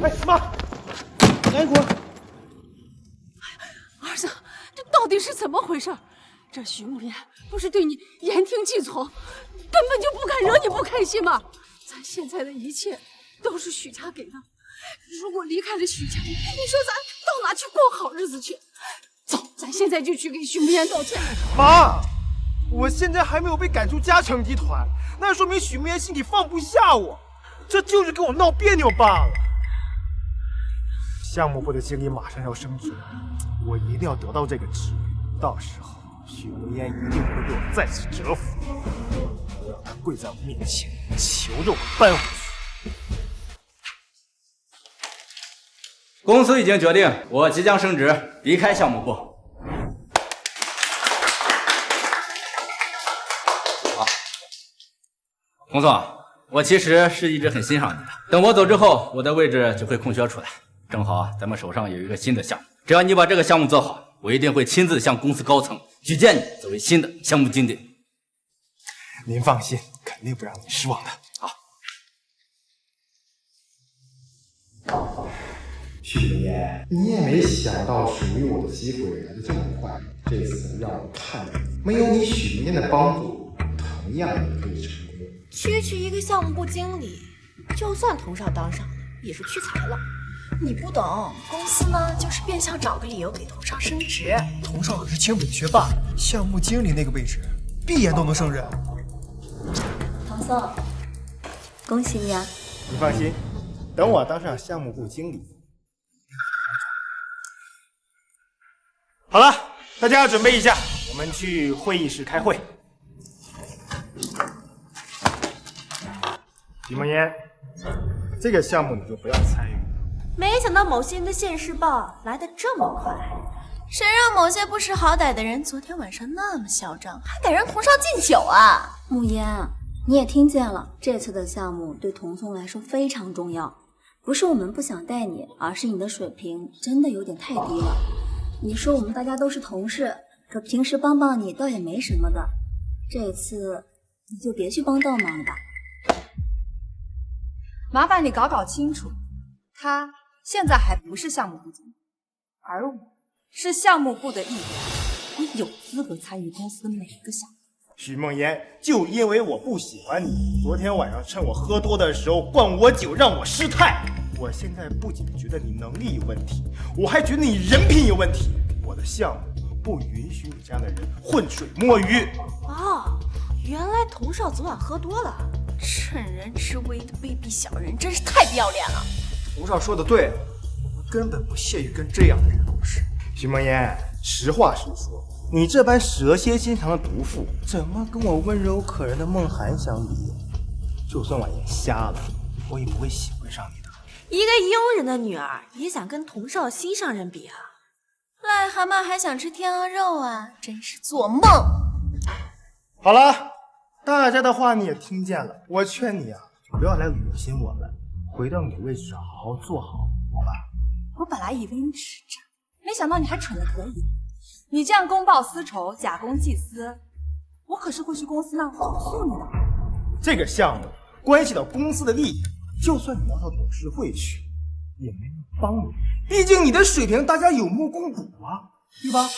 哎妈，来一会儿。儿子，这到底是怎么回事？这徐慕言不是对你言听计从，根本就不敢惹你不开心吗？咱现在的一切都是许家给的。如果离开了许家，你说咱到哪去过好日子去？走，咱现在就去给许慕言道歉。妈，我现在还没有被赶出嘉诚集团，那说明许慕言心里放不下我，这就是跟我闹别扭罢了。项目部的经理马上要升职，我一定要得到这个职位，到时候许慕言一定会被我再次折服，我让他跪在我面前，求着我搬回去。公司已经决定，我即将升职，离开项目部。好，洪总，我其实是一直很欣赏你的。等我走之后，我的位置就会空缺出来，正好咱们手上有一个新的项目，只要你把这个项目做好，我一定会亲自向公司高层举荐你作为新的项目经理。您放心，肯定不让您失望的。好。许慕言，你也没想到属于我的机会来得这么快，这次让我看到没有你许慕言的帮助，同样也可以成功。区一个项目部经理，就算童少当上了，也是屈才了。你不懂，公司呢就是变相找个理由给童少升职。童少可是清北学霸，项目经理那个位置，闭眼都能胜任。唐宋，恭喜你啊！你放心，等我当上项目部经理。好了，大家准备一下，我们去会议室开会。许梦烟，这个项目你就不要参与。没想到某些人的现世报来得这么快，谁让某些不识好歹的人昨天晚上那么嚣张，还敢让童少敬酒啊？慕言，你也听见了，这次的项目对童聪来说非常重要，不是我们不想带你，而是你的水平真的有点太低了。你说我们大家都是同事，可平时帮帮你倒也没什么的，这次你就别去帮倒忙了吧。麻烦你搞清楚，他现在还不是项目部经理，而我是项目部的一员，我有资格参与公司的每一个项目。许梦言，就因为我不喜欢你，昨天晚上趁我喝多的时候灌我酒，让我失态。我现在不仅觉得你能力有问题，我还觉得你人品有问题。我的项目不允许你这样的人浑水摸鱼。哦，原来童少昨晚喝多了，趁人之危的卑鄙小人，真是太不要脸了。童少说的对，我根本不屑于跟这样的人共事。许梦言，实话实说，你这般蛇蝎心肠的毒妇，怎么跟我温柔可人的梦涵相比？就算我眼瞎了，我也不会喜欢上你的。一个佣人的女儿也想跟童少心上人比啊？癞蛤蟆还想吃天鹅肉啊？真是做梦！好了，大家的话你也听见了，我劝你啊，不要来恶心我们，回到你的位置上好好做好，好吧？我本来以为你只是渣，没想到你还蠢得可以。你这样公报私仇、假公济私，我可是会去公司那投诉你的。这个项目关系到公司的利益，就算你要到董事会去，也没人帮你。毕竟你的水平大家有目共睹啊，对吧？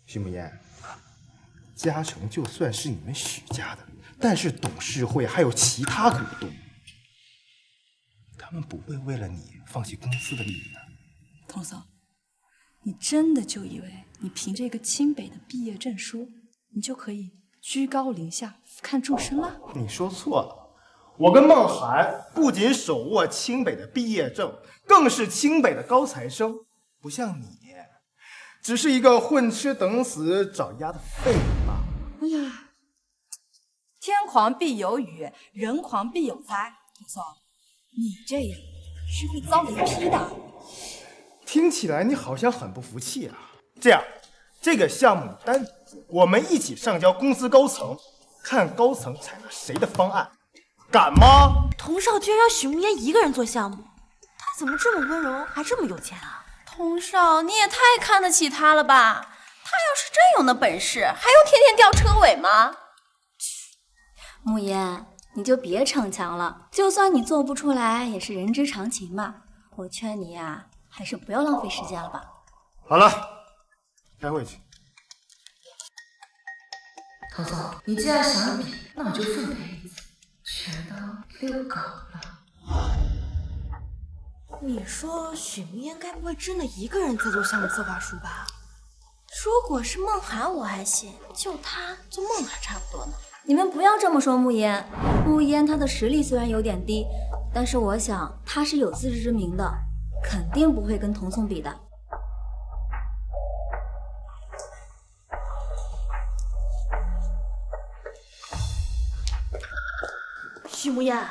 徐慕言，嘉诚就算是你们许家的，但是董事会还有其他股东，他们不会为了你放弃公司的利益的。童总，你真的就以为你凭着一个清北的毕业证书，你就可以居高临下、俯瞰众生了？你说错了，我跟孟涵不仅手握清北的毕业证，更是清北的高材生，不像你，只是一个混吃等死找丫的废物罢了。哎呀，天狂必有雨，人狂必有灾。童总，你这样是会遭雷劈的。听起来你好像很不服气啊。这样，这个项目单我们一起上交公司高层，看高层采纳谁的方案，敢吗？童少居然让许慕言一个人做项目，他怎么这么温柔，还这么有钱啊？童少，你也太看得起他了吧？他要是真有那本事，还用天天吊车尾吗？慕言，你就别逞强了，就算你做不出来，也是人之常情嘛。我劝你呀，还是不要浪费时间了吧。好了，开会去。童总，你既然想比，那我就奉陪一次，全当遛狗了。你说许慕言该不会真的一个人在做项目策划书吧？如果是梦涵我还行，就他做梦还差不多呢。你们不要这么说慕言，慕言他的实力虽然有点低，但是我想他是有自知之明的，肯定不会跟童聪比的。许慕言，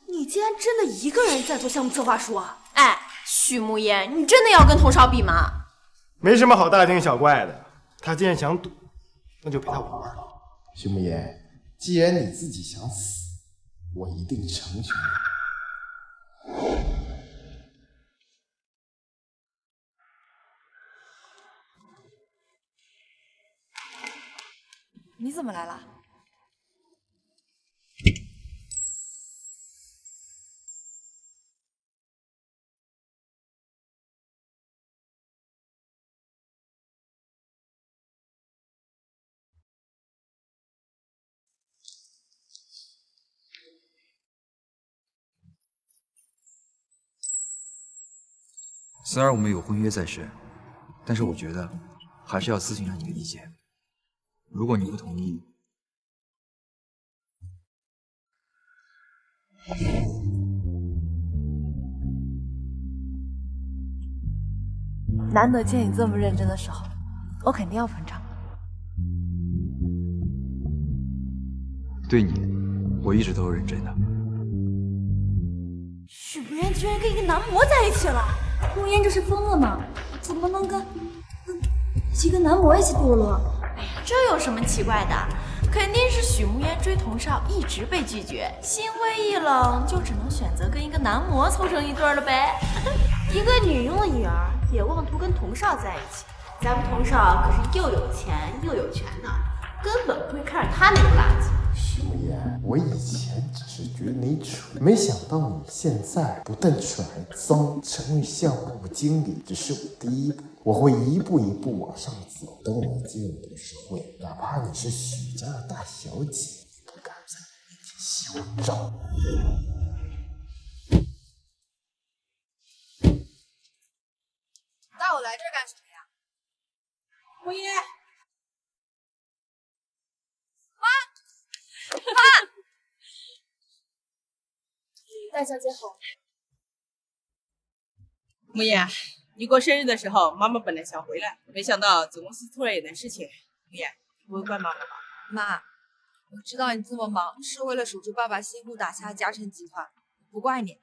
你竟然真的一个人在做项目策划书啊？哎，许慕言，你真的要跟童少比吗？没什么好大惊小怪的，他既然想赌，那就陪他玩玩。徐慕言，既然你自己想死，我一定成全你怎么来了？虽然我们有婚约在身，但是我觉得还是要咨询下你的意见。如果你不同意，难得见你这么认真的时候，我肯定要捧场。对你，我一直都是认真的。许慕言居然跟一个男模在一起了！慕言这是疯了吗？怎么能跟几个男模一起堕落？哎呀，这有什么奇怪的？肯定是许慕言追童少一直被拒绝，心灰意冷，就只能选择跟一个男模凑成一对了呗。一个女佣的女儿也妄图跟童少在一起，咱们童少可是又有钱又有权的，根本不会看上他那个垃圾。徐慕言，我以前只是觉得你蠢，没想到你现在不但蠢还脏。成为项目经理只是我第一步，我会一步一步往上走。等我进入董事会，哪怕你是许家的大小姐，也不敢在你面前嚣张。带我来这儿干什么呀？慕言，妈，大小姐好。慕言，你过生日的时候，妈妈本来想回来，没想到总公司突然有点事情。慕言，你不会怪妈妈吧？妈，我知道你这么忙，是为了守住爸爸辛苦打下嘉诚集团，不怪你，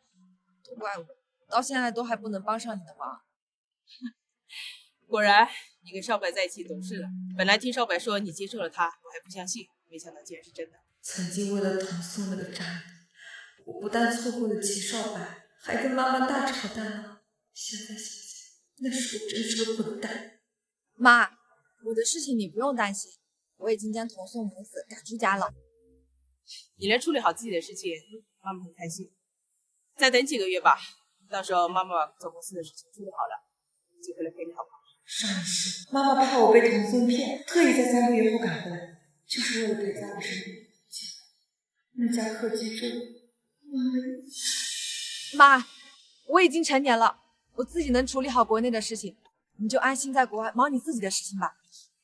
都怪我，到现在都还不能帮上你的忙。果然，你跟少白在一起懂事了。本来听少白说你接受了他，我还不相信，没想到竟然是真的。曾经为了童宋那个渣男，我不但错过了齐少白，还跟妈妈大吵大闹。现在想想，那是我真是个混蛋。妈，我的事情你不用担心，我已经将童宋母子赶出家了。你能处理好自己的事情，妈妈很开心。再等几个月吧，到时候妈妈总公司的事情处理好了，就回来陪你好不好？上一世妈妈怕我被童孙骗，特意在3个月后赶回来，就是为了陪在我身边。结果那家客机坠毁，妈，我已经成年了，我自己能处理好国内的事情，你就安心在国外忙你自己的事情吧。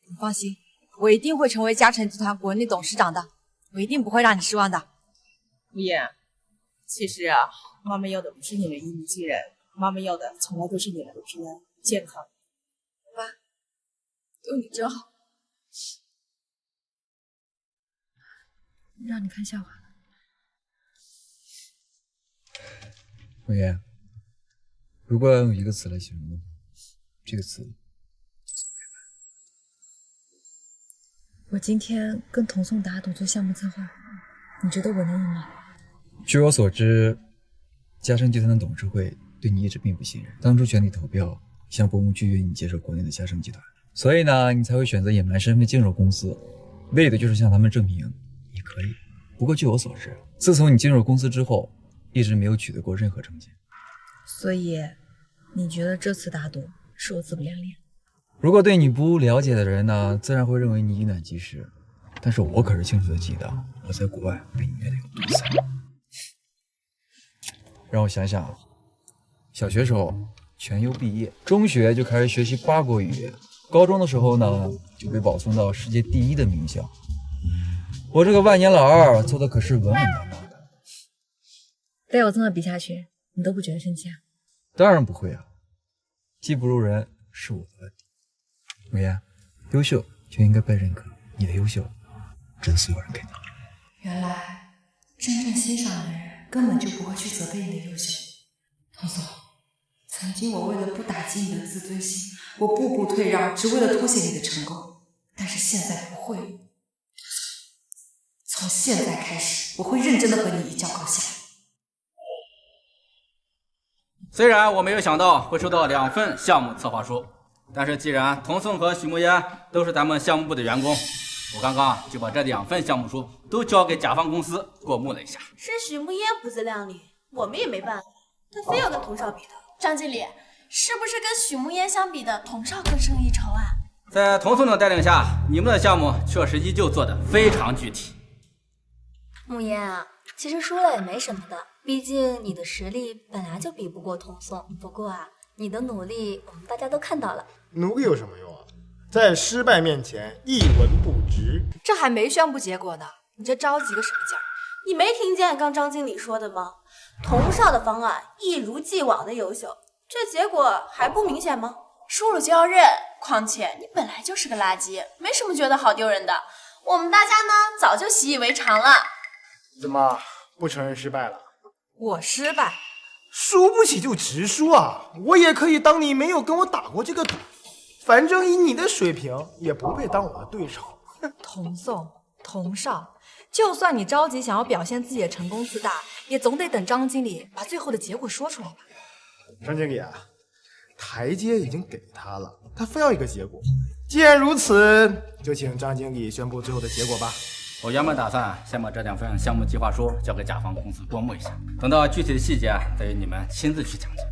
你放心，我一定会成为嘉诚集团国内董事长的，我一定不会让你失望的。无言，其实啊，妈妈要的不是你的一鸣惊人，妈妈要的从来都是你们的平安健康。妈，有你真好。让你看笑话。文言，如果要用一个词来形容的话，这个词我今天跟童宋打赌做项目策划，你觉得我能赢吗？据我所知，嘉诚集团的董事会对你一直并不信任，当初全体投票向伯母拒绝你接手国内的嘉诚集团，所以呢，你才会选择隐瞒身份进入公司，为的就是向他们证明你可以。不过据我所知，自从你进入公司之后，一直没有取得过任何成绩。所以，你觉得这次打赌是我自不量力？如果对你不了解的人呢，自然会认为你以卵击石。但是我可是清楚的记得，我在国外被你虐得有多惨。让我想想，小学时候全优毕业，中学就开始学习8国语，高中的时候呢就被保送到世界第1的名校。我这个万年老二做的可是稳稳当当的。被我这么比下去，你都不觉得生气啊？当然不会啊，技不如人是我的问题。文言，优秀就应该被认可，你的优秀值得所有人给你。原来真正欣赏的人根本就不会去责备你的优秀。童总，曾经我为了不打击你的自尊心，我步步退让，只为了凸显你的成功。但是现在不会了，从现在开始，我会认真的和你一较高下。虽然我没有想到会收到2份项目策划书，但是既然童宋和许慕烟都是咱们项目部的员工，我刚刚就把这2份项目书都交给甲方公司过目了一下。是许慕烟不自量力，我们也没办法，他非要跟童少比的。张经理，是不是跟许慕烟相比的童少更胜一筹啊？在童宋的带领下，你们的项目确实依旧做得非常具体。慕烟啊，其实输了也没什么的，毕竟你的实力本来就比不过童宋。不过啊，你的努力我们大家都看到了。努力有什么用啊？在失败面前一文不值。这还没宣布结果呢，你这着急个什么劲儿？你没听见刚张经理说的吗？童少的方案一如既往的优秀，这结果还不明显吗？输了就要认，况且你本来就是个垃圾，没什么觉得好丢人的。我们大家呢早就习以为常了。怎么不承认失败了？我失败，输不起就直输啊！我也可以当你没有跟我打过这个赌，反正以你的水平也不配当我的对手。童宋、童少，就算你着急想要表现自己的成功自大，也总得等张经理把最后的结果说出来吧。张经理啊，台阶已经给他了，他非要一个结果。既然如此，就请张经理宣布最后的结果吧。我原本打算先把这2份项目计划书交给甲方公司过目一下，等到具体的细节再由你们亲自去讲解。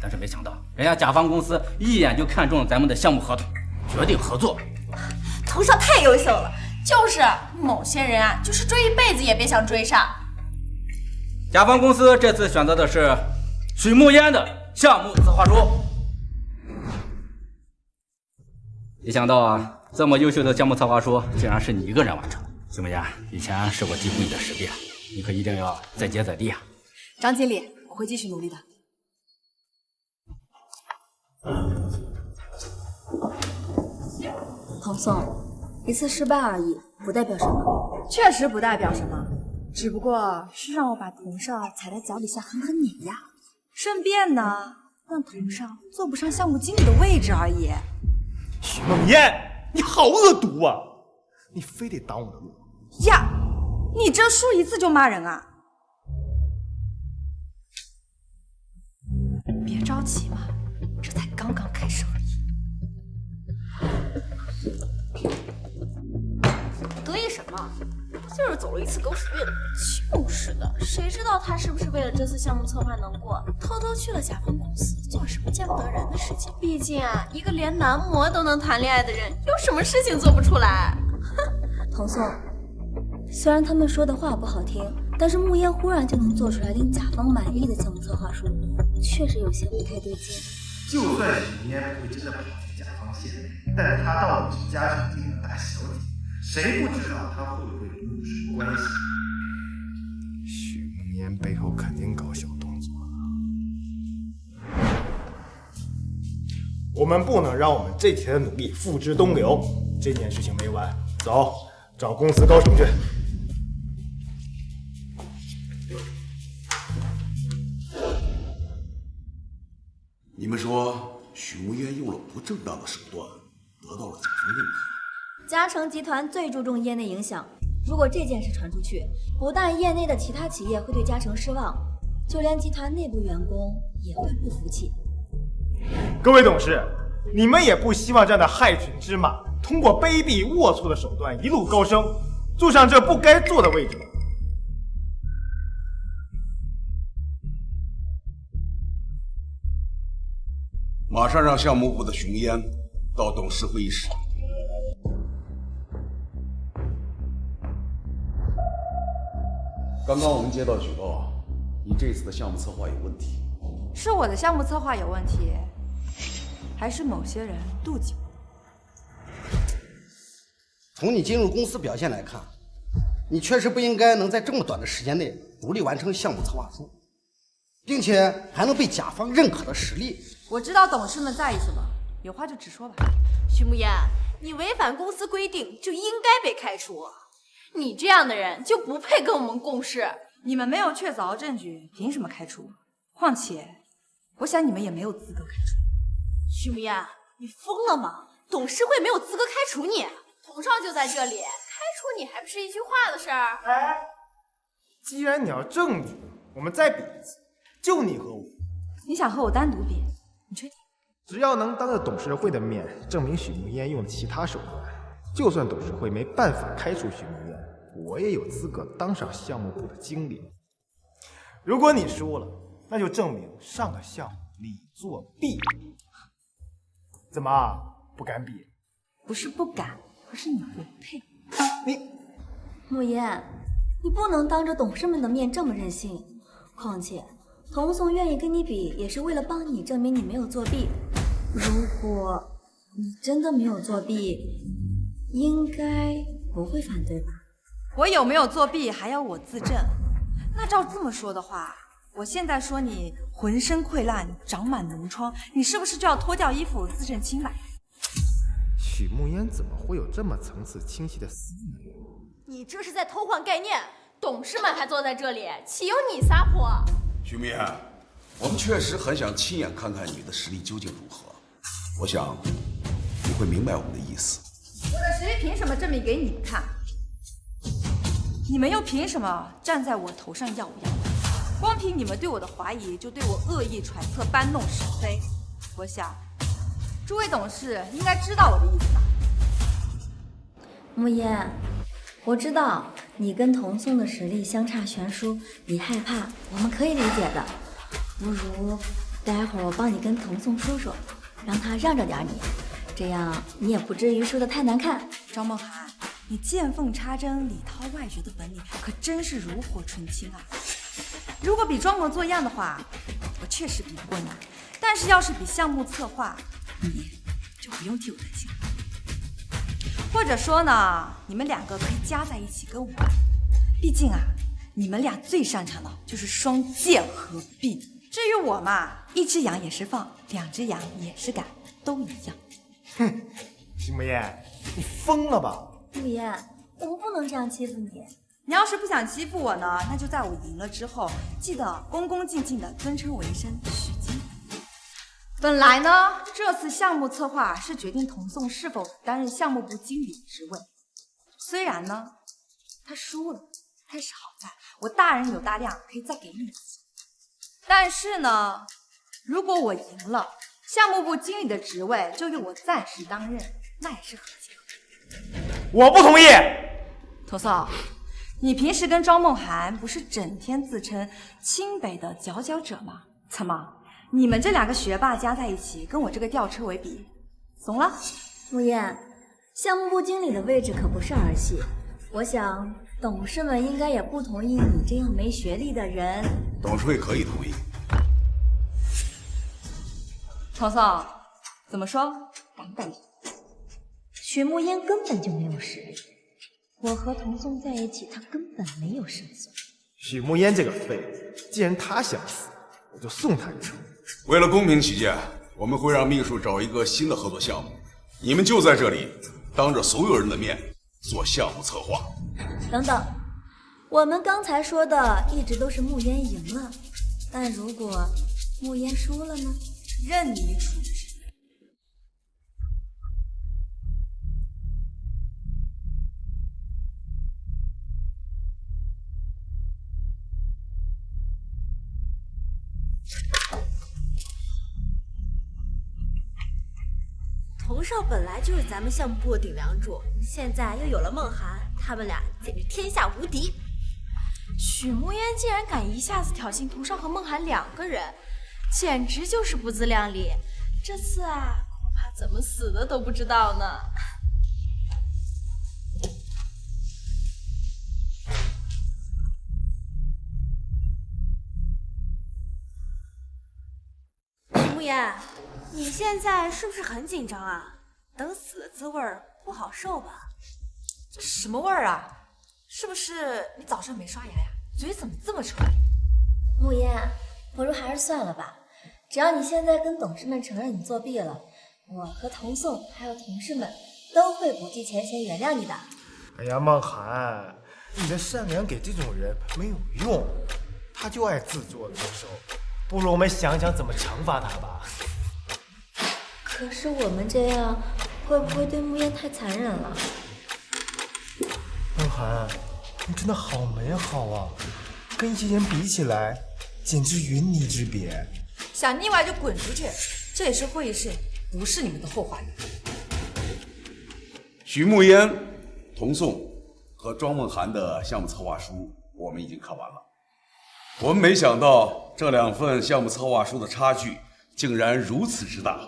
但是没想到，人家甲方公司一眼就看中了咱们的项目合同，决定合作。童少太优秀了，就是某些人啊，就是追一辈子也别想追上。甲方公司这次选择的是许慕烟的项目策划书。没想到啊，这么优秀的项目策划书竟然是你一个人完成。许慕烟，以前是我低估你的实力了，你可一定要再接再厉啊！张经理，我会继续努力的。童宋，一次失败而已，不代表什么。确实不代表什么，只不过是让我把童少踩在脚底下狠狠碾压，顺便呢，让童少坐不上项目经理的位置而已。许梦烟，你好恶毒啊！你非得挡我的路呀！你这输一次就骂人啊？别着急嘛，这才刚刚开始而已。得意什么？就是走了一次狗屎运。就是的，谁知道他是不是为了这次项目策划能过，偷偷去了甲方公司做什么见不得人的事情？毕竟啊，一个连男模都能谈恋爱的人，有什么事情做不出来？哼，童宋，虽然他们说的话不好听，但是慕言忽然就能做出来令甲方满意的项目策划书，确实有些不太对劲。就算许慕言不会真的跑进甲方线，但他到底是嘉诚集团的大小姐，谁不知道他会不会跟你有什么关系？许慕言背后肯定搞小动作了。我们不能让我们这几天的努力付之东流，这件事情没完，走，找公司高层去。你们说许慕烟用了不正当的手段，得到了甲方认可。嘉诚集团最注重业内影响，如果这件事传出去，不但业内的其他企业会对嘉诚失望，就连集团内部员工也会不服气。各位董事，你们也不希望这样的害群之马通过卑鄙龌龊的手段一路高升，坐上这不该坐的位置。马上让项目部的熊烟到董事会议室。刚刚我们接到举报，你这次的项目策划有问题。是我的项目策划有问题，还是某些人妒忌我？从你进入公司表现来看，你确实不应该能在这么短的时间内独立完成项目策划书，并且还能被甲方认可的实力。我知道董事们在意什么，有话就直说吧。徐慕言，你违反公司规定就应该被开除，你这样的人就不配跟我们共事。你们没有确凿证据，凭什么开除？况且，我想你们也没有资格开除。徐慕言，你疯了吗？董事会没有资格开除你，董少就在这里，开除你还不是一句话的事儿？哎，既然你要证据，我们再比一次，就你和我。你想和我单独比？你确定？只要能当着董事会的面证明许慕烟用了其他手段，就算董事会没办法开除许慕烟，我也有资格当上项目部的经理。如果你输了，那就证明上个项目你作弊。怎么不敢比？不是不敢，而是你不配。慕言，你不能当着董事们的面这么任性。况且童宋愿意跟你比，也是为了帮你证明你没有作弊。如果你真的没有作弊，应该不会反对吧？我有没有作弊还要我自证？那照这么说的话，我现在说你浑身溃烂，长满脓疮，你是不是就要脱掉衣服自证清白？许慕烟怎么会有这么层次清晰的思维？你这是在偷换概念，董事们还坐在这里，岂有你撒泼？徐明，我们确实很想亲眼看看你的实力究竟如何。我想你会明白我们的意思。我的实力凭什么证明给你们看？你们又凭什么站在我头上耀武扬威？光凭你们对我的怀疑，就对我恶意揣测、搬弄是非。我想，诸位董事应该知道我的意思吧？慕言，我知道你跟童宋的实力相差悬殊，你害怕，我们可以理解的。不如待会儿我帮你跟童宋说说，让他让着点你，这样你也不至于输得太难看。张梦涵，你见缝插针、里掏外掘的本领可真是炉火纯青啊！如果比装模作样的话，我确实比不过你。但是要是比项目策划，你就不用替我担心了。或者说呢，你们两个可以加在一起跟我玩。毕竟啊，你们俩最擅长的就是双剑合璧。至于我嘛，一只羊也是放，两只羊也是赶，都一样。哼，徐慕言，你疯了吧？慕言，我们不能这样欺负你。你要是不想欺负我呢，那就在我赢了之后，记得恭恭敬敬的尊称我一声许经理。本来呢，这次项目策划是决定童宋是否担任项目部经理的职位。虽然呢，他输了，但是好在我大人有大量，可以再给你一次。但是呢，如果我赢了，项目部经理的职位就由我暂时担任，那也是合情合理。我不同意。童宋，你平时跟庄梦涵不是整天自称清北的佼佼者吗？怎么，你们这2个学霸加在一起，跟我这个吊车尾比，怂了？慕言，项目部经理的位置可不是儿戏，我想董事们应该也不同意你这样没学历的人。董事会可以同意。童宋，怎么说？王大爷，许慕烟根本就没有实力，我和童宋在一起，他根本没有胜算。许慕烟这个废物，既然他想死，我就送他一程。为了公平起见，我们会让秘书找一个新的合作项目，你们就在这里当着所有人的面做项目策划。等等，我们刚才说的一直都是慕烟赢了，但如果慕烟输了呢？任你处置。童少本来就是咱们项目部的顶梁柱，现在又有了梦涵，他们俩简直天下无敌。许慕烟竟然敢一下子挑衅童少和梦涵2个人，简直就是不自量力。这次啊，恐怕怎么死的都不知道呢。许慕烟，你现在是不是很紧张啊？等死的滋味不好受吧？这什么味儿啊？是不是你早上没刷牙呀？嘴怎么这么臭？慕烟，不如还是算了吧。只要你现在跟董事们承认你作弊了，我和童宋还有同事们都会不计前嫌原谅你的。哎呀，梦涵，你的善良给这种人没有用，他就爱自作自受。不如我们想想怎么惩罚他吧。可是我们这样会不会对慕烟太残忍了？梦涵，你真的好美好啊，跟一些人比起来，简直云泥之别。想腻歪就滚出去，这里是会议室，不是你们的后花园。许慕烟、童宋和庄梦涵的项目策划书我们已经看完了。我们没想到这2份项目策划书的差距竟然如此之大。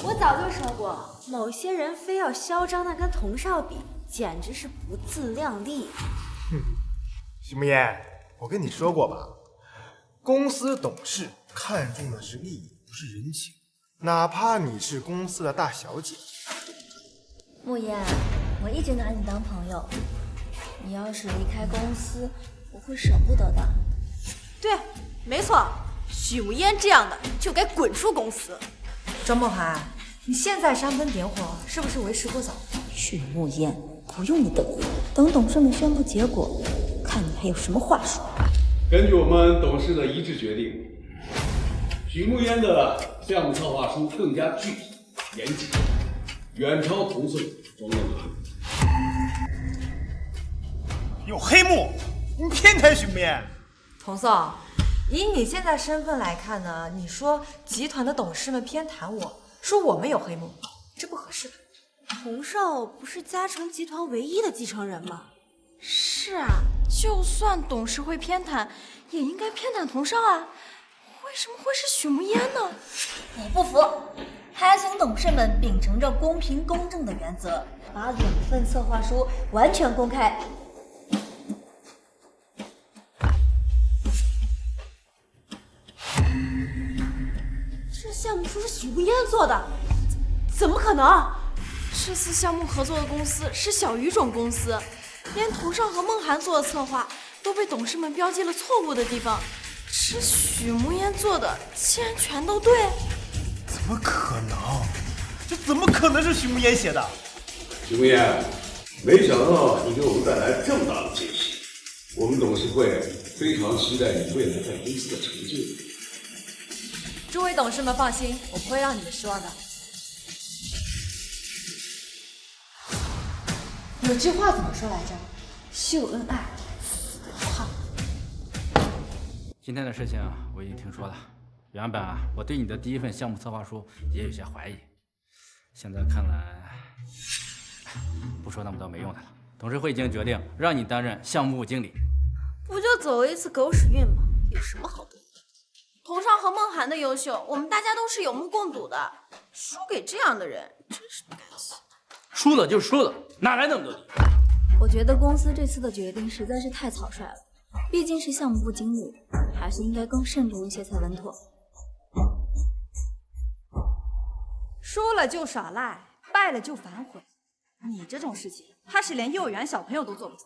我早就说过，某些人非要嚣张的跟童少比，简直是不自量力。哼，许慕烟，我跟你说过吧，公司董事看重的是利益，不是人情，哪怕你是公司的大小姐。慕烟，我一直拿你当朋友，你要是离开公司，我会舍不得的。对，没错，许慕烟这样的就该滚出公司。庄梦涵，你现在煽风点火，是不是为时过早？许慕烟，不用你等，等董事们宣布结果，看你还有什么话说。根据我们董事的一致决定，许慕烟的项目策划书更加具体严谨，远超童宋、庄梦涵。有黑幕，你偏袒许慕烟。童宋，以你现在身份来看呢，你说集团的董事们偏袒我，说我们有黑幕，这不合适吧？童少不是嘉诚集团唯一的继承人吗？是啊，就算董事会偏袒，也应该偏袒童少啊，为什么会是许慕烟呢？我不服，还请董事们秉承着公平公正的原则，把2份策划书完全公开。这项目书是许慕烟做的，怎么可能？这次项目合作的公司是小语种公司，连童少和梦涵做的策划都被董事们标记了错误的地方，这许慕烟做的竟然全都对？怎么可能？这怎么可能是许慕烟写的？许慕烟，没想到你给我们带来这么大的惊喜，我们董事会非常期待你未来在公司的成就。诸位董事们放心，我不会让你们失望的。有句话怎么说来着？秀恩爱，死不胖。今天的事情我已经听说了，原本我对你的第1份项目策划书也有些怀疑，现在看来，不说那么多没用的了。董事会已经决定让你担任项目部经理。不就走了一次狗屎运吗？有什么好得意？童少和梦涵的优秀，我们大家都是有目共睹的。输给这样的人，真是不甘心。输了就输了，哪来那么多理由？我觉得公司这次的决定实在是太草率了，毕竟是项目部经理，还是应该更慎重一些才稳妥。输了就耍赖，败了就反悔，你这种事情，怕是连幼儿园小朋友都做不出。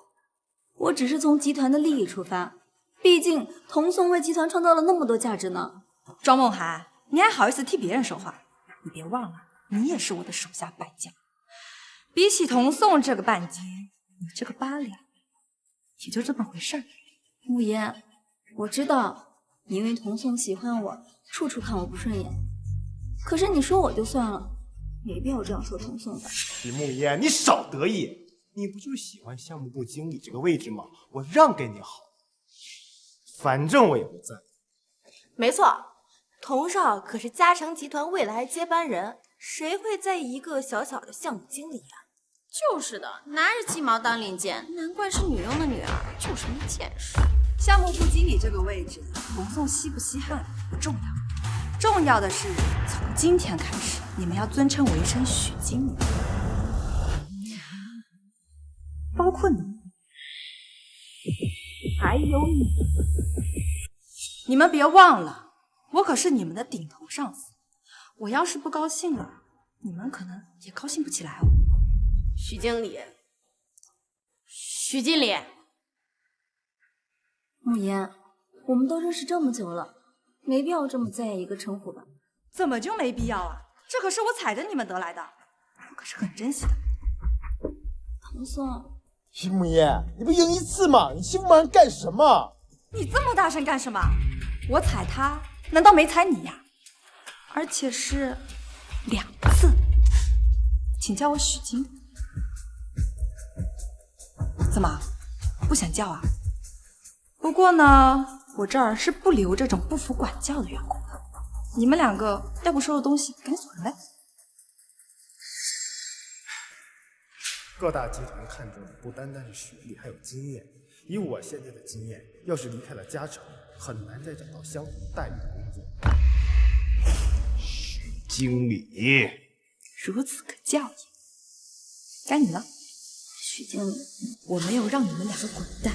我只是从集团的利益出发，毕竟童宋为集团创造了那么多价值呢。庄梦涵，你还好意思替别人说话？你别忘了，你也是我的手下败将。比起童宋这个半斤，你这个8两，也就这么回事儿。慕言，我知道你因为童宋喜欢我，处处看我不顺眼。可是你说我就算了，没必要这样说童宋的。许慕言，你少得意！你不就是喜欢项目部经理这个位置吗？我让给你好，反正我也不在。没错，童少可是嘉诚集团未来接班人，谁会在意一个小小的项目经理啊？就是的，拿着鸡毛当令箭，难怪是女佣的女儿，就是没见识。项目部经理这个位置，童宋稀不稀罕不重要，重要的是从今天开始，你们要尊称我一声许经理，包括你，还有你。你们别忘了，我可是你们的顶头上司，我要是不高兴了，你们可能也高兴不起来哦。许经理，许经理，慕言，我们都认识这么久了，没必要这么在意一个称呼吧？怎么就没必要啊？这可是我踩着你们得来的，我可是很珍惜的。童宋，徐慕言，你不赢一次吗？你欺负人干什么？你这么大声干什么？我踩他，难道没踩你呀？而且是2次，请叫我许经理。怎么，不想叫啊？不过呢，我这儿是不留这种不服管教的员工的。你们2个要不收拾东西，赶紧走人呗。各大集团看重的不单单是学历，还有经验。以我现在的经验，要是离开了嘉诚，很难再找到相同待遇的工作。许经理，如此可教也。该你了，许经理。我没有让你们2个滚蛋，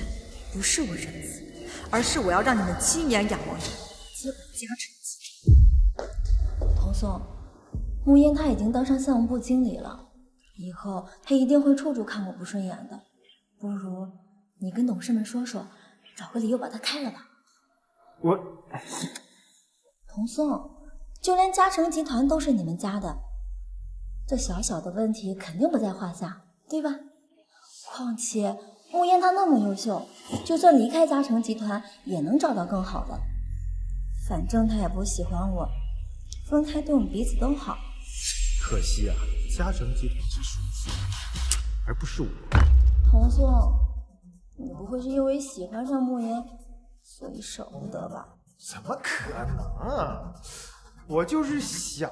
不是我仁慈，而是我要让你们亲眼仰望着接管嘉诚集团。童宋，慕言他已经当上项目部经理了，以后他一定会处处看我不顺眼的。不如你跟董事们说说，找个理由把他开了吧。童宋，就连嘉诚集团都是你们家的，这小小的问题肯定不在话下，对吧？况且慕言他那么优秀，就算离开嘉诚集团也能找到更好的。反正他也不喜欢我，分开对我们彼此都好。可惜啊，嘉诚集团只属于而不是我。童宋，你不会是因为喜欢上慕言，所以舍不得吧？怎么可能啊！我就是想，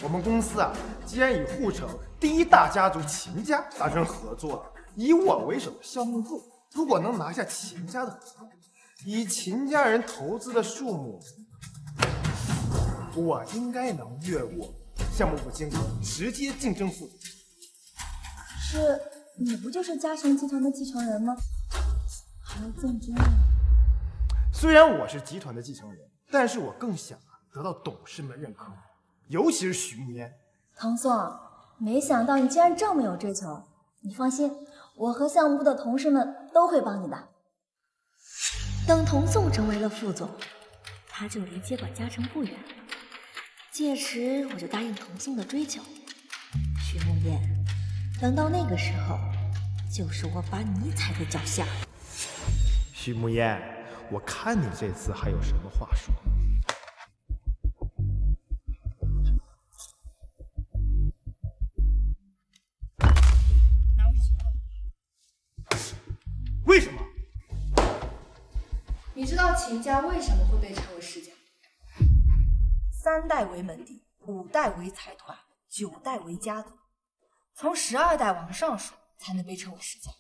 我们公司啊，既然与沪城第一大家族秦家达成合作了，以我为首的项目部，如果能拿下秦家的合作，以秦家人投资的数目，我应该能越过项目部经理，直接竞争副总。可是你不就是嘉诚集团的继承人吗？还要竞争？虽然我是集团的继承人，但是我更想得到董事们认可，尤其是许慕言。童宋，没想到你竟然这么有追求。你放心，我和项目部的同事们都会帮你的。等童宋成为了副总，他就离接管嘉诚不远了。届时我就答应童宋的追求。许慕言，等到那个时候，就是我把你踩在脚下。许慕言，我看你这次还有什么话说。为什么？你知道秦家为什么会被称为世家？3代为门第，5代为财团，9代为家族，从12代往上数才能被称为世家。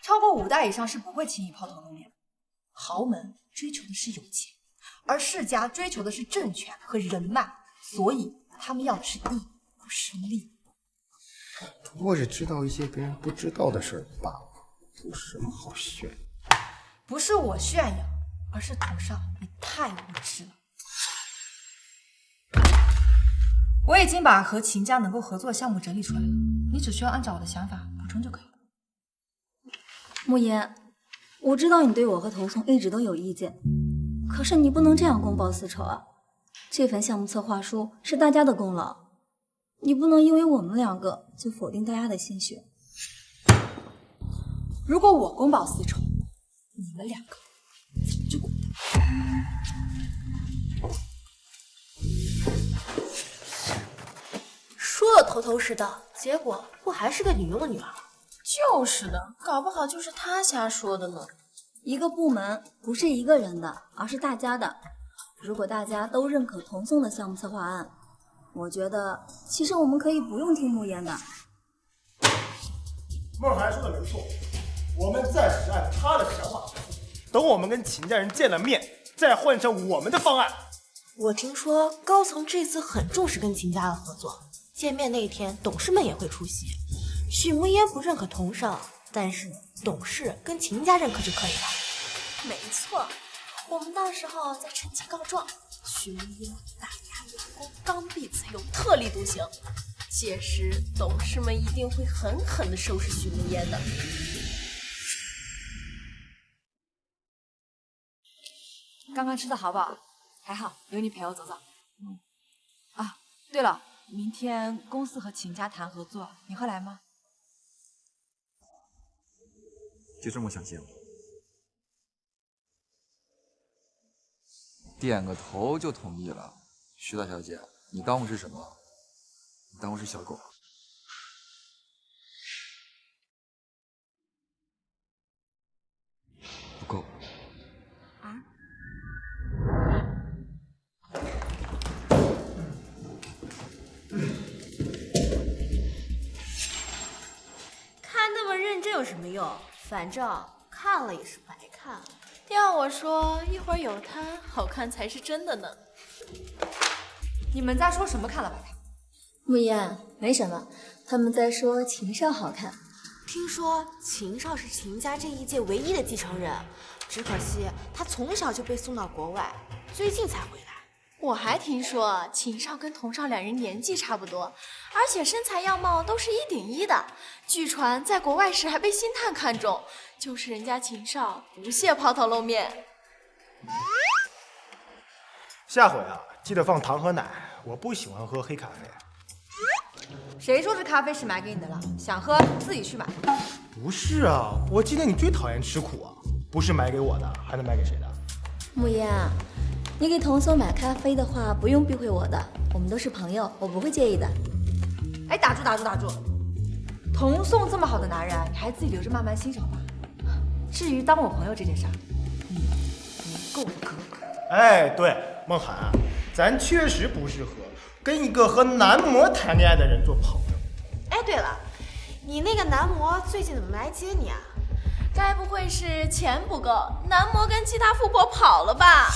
超过5代以上是不会轻易抛头露面的。豪门追求的是有钱，而世家追求的是政权和人脉，所以他们要的是义，不是利。不过是知道一些别人不知道的事儿罢了，有什么好炫？不是我炫耀，而是统少你太无知了。我已经把和秦家能够合作的项目整理出来了，你只需要按照我的想法补充就可以了。慕言，我知道你对我和童松一直都有意见，可是你不能这样公报私仇啊！这份项目策划书是大家的功劳，你不能因为我们2个就否定大家的心血。如果我公报私仇，你们2个就滚蛋！说的头头是道，结果不还是个女佣的女儿？就是的，搞不好就是他瞎说的呢。一个部门不是一个人的，而是大家的。如果大家都认可童颂的项目策划案，我觉得其实我们可以不用听慕言的。梦涵说的没错，我们暂时按他的想法，等我们跟秦家人见了面，再换成我们的方案。我听说高层这次很重视跟秦家的合作，见面那一天董事们也会出席。许慕烟不认可童少，但是董事跟秦家认可就可以了。没错，我们到时候再趁机告状，许慕烟打压员工，刚愎自用，特立独行。届时董事们一定会狠狠地收拾许慕烟的。刚刚吃的好不好？还好有你陪我走走。啊，对了，明天公司和秦家谈合作，你会来吗？就这么想见我？点个头就同意了，徐大小姐，你当我是什么？你当我是小狗？不够。啊？看那么认真有什么用？反正看了也是白看。要我说，一会儿有他，好看才是真的呢。你们在说什么看了白看？慕言，没什么，他们在说秦少好看。听说秦少是秦家这一届唯一的继承人，只可惜他从小就被送到国外，最近才回来。我还听说秦少跟童少2人年纪差不多，而且身材样貌都是1顶1的。据传在国外时还被星探看中，就是人家秦少不屑抛头露面。下回啊，记得放糖和奶，我不喜欢喝黑咖啡。谁说这咖啡是买给你的了？想喝自己去买。不是啊，我记得你最讨厌吃苦啊，不是买给我的，还能买给谁的？慕言，你给童松买咖啡的话，不用避讳我的，我们都是朋友，我不会介意的。哎，打住！童颂这么好的男人，你还自己留着慢慢欣赏吧。至于当我朋友这件事儿，你不够格。哎，对，梦涵啊，咱确实不适合跟一个和男模谈恋爱的人做朋友。哎，对了，你那个男模最近怎么没来接你啊？该不会是钱不够，男模跟其他富婆跑了吧？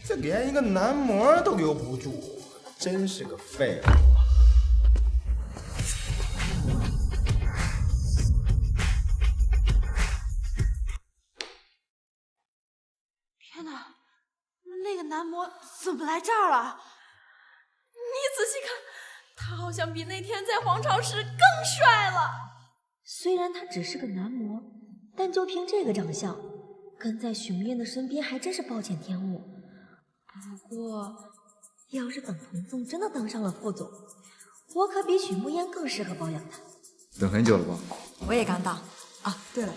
这连一个男模都留不住，真是个废物。天哪，那个男模怎么来这儿了？你仔细看，他好像比那天在皇朝时更帅了。虽然他只是个男模，但就凭这个长相，跟在许慕烟的身边还真是暴殄天物。不过，要是等童颂真的当上了副总，我可比许慕烟更适合保养他。等很久了吧？我也刚到。啊，对了，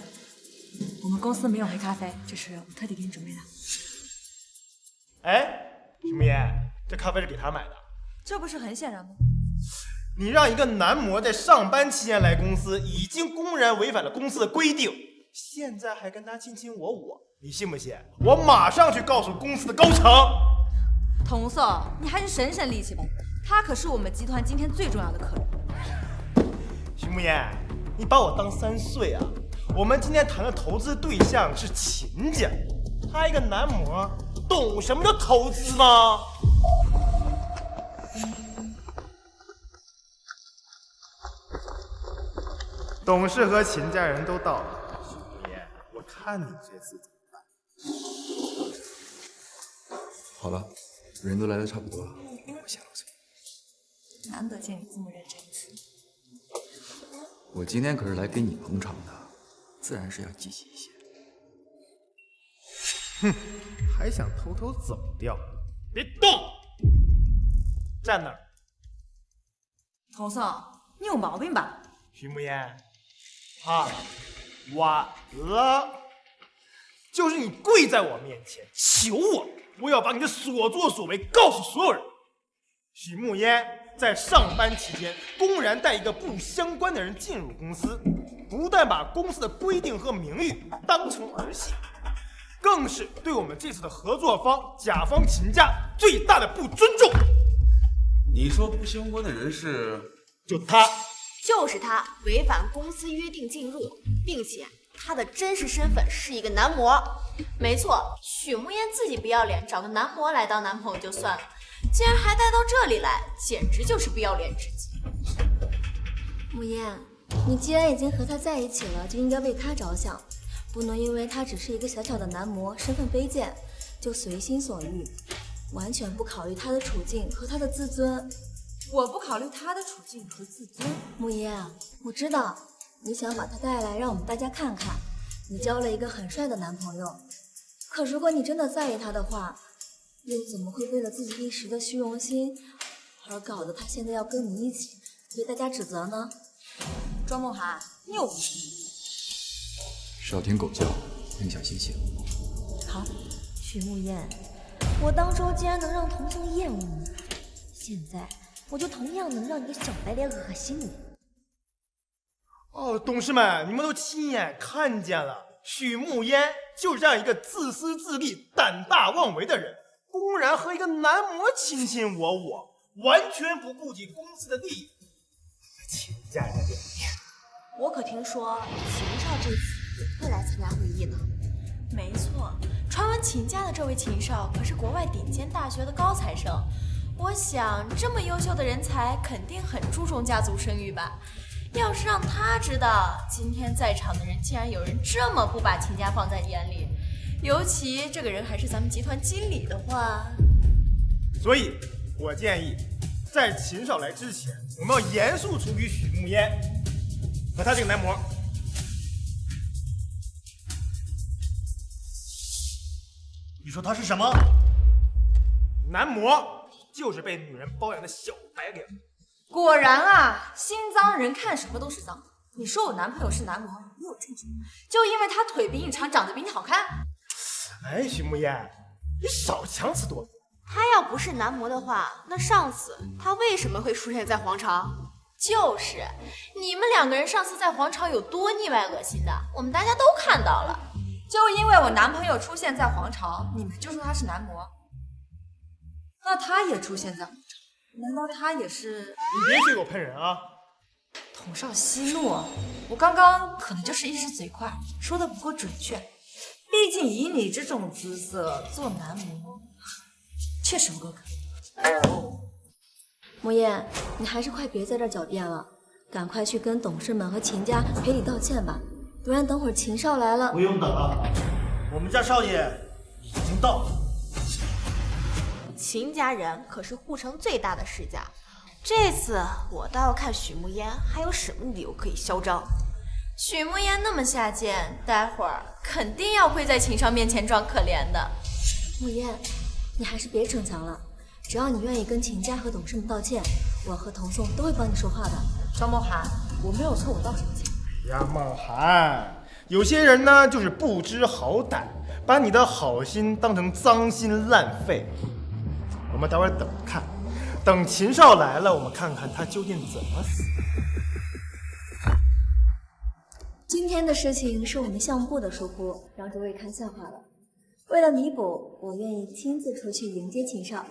我们公司没有黑咖啡，这是我特地给你准备的。哎，许慕烟，这咖啡是给他买的？这不是很显然吗？你让一个男模在上班期间来公司，已经公然违反了公司的规定，现在还跟他卿卿我我，你信不信？我马上去告诉公司的高层。童颂，你还是省省力气吧。他可是我们集团今天最重要的客人。徐慕言，你把我当3岁啊？我们今天谈的投资对象是秦家，他一个男模，懂什么叫投资吗？董事和秦家人都到了，徐慕言，我看你这次怎么办？好了，人都来的差不多了，我先落座。难得见你这么认真一次。我今天可是来给你捧场的，自然是要积极一些。哼，还想偷偷走掉？别动，站那儿。童宋，你有毛病吧？徐慕言，他完了，就是你跪在我面前求我，我要把你的所作所为告诉所有人。许慕烟在上班期间公然带一个不相关的人进入公司，不但把公司的规定和名誉当成儿戏，更是对我们这次的合作方甲方秦家最大的不尊重。你说不相关的人是？就他。就是他违反公司约定进入，并且他的真实身份是一个男模。没错，许慕烟自己不要脸，找个男模来当男朋友就算了，竟然还带到这里来，简直就是不要脸至极。慕烟，你既然已经和他在一起了，就应该为他着想，不能因为他只是一个小小的男模，身份卑贱，就随心所欲，完全不考虑他的处境和他的自尊。我不考虑他的处境和自尊。慕烟，我知道你想把他带来让我们大家看看，你交了一个很帅的男朋友。可如果你真的在意他的话，又怎么会为了自己一时的虚荣心，而搞得他现在要跟你一起被大家指责呢？庄梦涵，你有病！少听狗叫，影响心情。好，许慕烟，我当初竟然能让童宋厌恶你，现在我就同样能让你的小白脸恶心你。哦，董事们，你们都亲眼看见了，许慕烟就是这样一个自私自利、胆大妄为的人，公然和一个男模卿卿我我，完全不顾及公司的利益。秦家人的脸面，我可听说秦少这次也会来参加会议呢。没错，传闻秦家的这位秦少可是国外顶尖大学的高材生。我想，这么优秀的人才肯定很注重家族声誉吧？要是让他知道今天在场的人竟然有人这么不把秦家放在眼里，尤其这个人还是咱们集团经理的话，所以我建议，在秦少来之前，我们要严肃处理许慕烟和他这个男模。你说他是什么？男模。就是被女人包养的小白脸。果然啊，心脏人看什么都是脏。你说我男朋友是男模，你有证据？就因为他腿比你长，长得比你好看？哎，许慕烟，你少强词夺理。他要不是男模的话，那上次他为什么会出现在皇朝？就是你们2个人上次在皇朝有多腻歪恶心的，我们大家都看到了。就因为我男朋友出现在皇朝，你们就说他是男模？那他也出现在皇朝，难道他也是？你别随口喷人啊！童少息怒，我刚刚可能就是一时嘴快，说的不够准确。毕竟以你这种姿色做男模，确实不够格。慕烟，你还是快别在这儿狡辩了，赶快去跟董事们和秦家赔礼道歉吧，不然等会儿秦少来了。不用等了，我们家少爷已经到了。秦家人可是护城最大的世家，这次我倒要看许慕烟还有什么理由可以嚣张。许慕烟那么下贱，待会儿肯定要跪在秦少面前装可怜的。慕烟，你还是别逞强了，只要你愿意跟秦家和董事们道歉，我和童宋都会帮你说话的。张梦涵，我没有错，我道什么歉？呀，梦涵，有些人呢就是不知好歹，把你的好心当成脏心烂肺。我们待会儿等看，等秦少来了，我们看看他究竟怎么死。今天的事情是我们项目部的疏忽，让诸位看笑话了。为了弥补，我愿意亲自出去迎接秦少。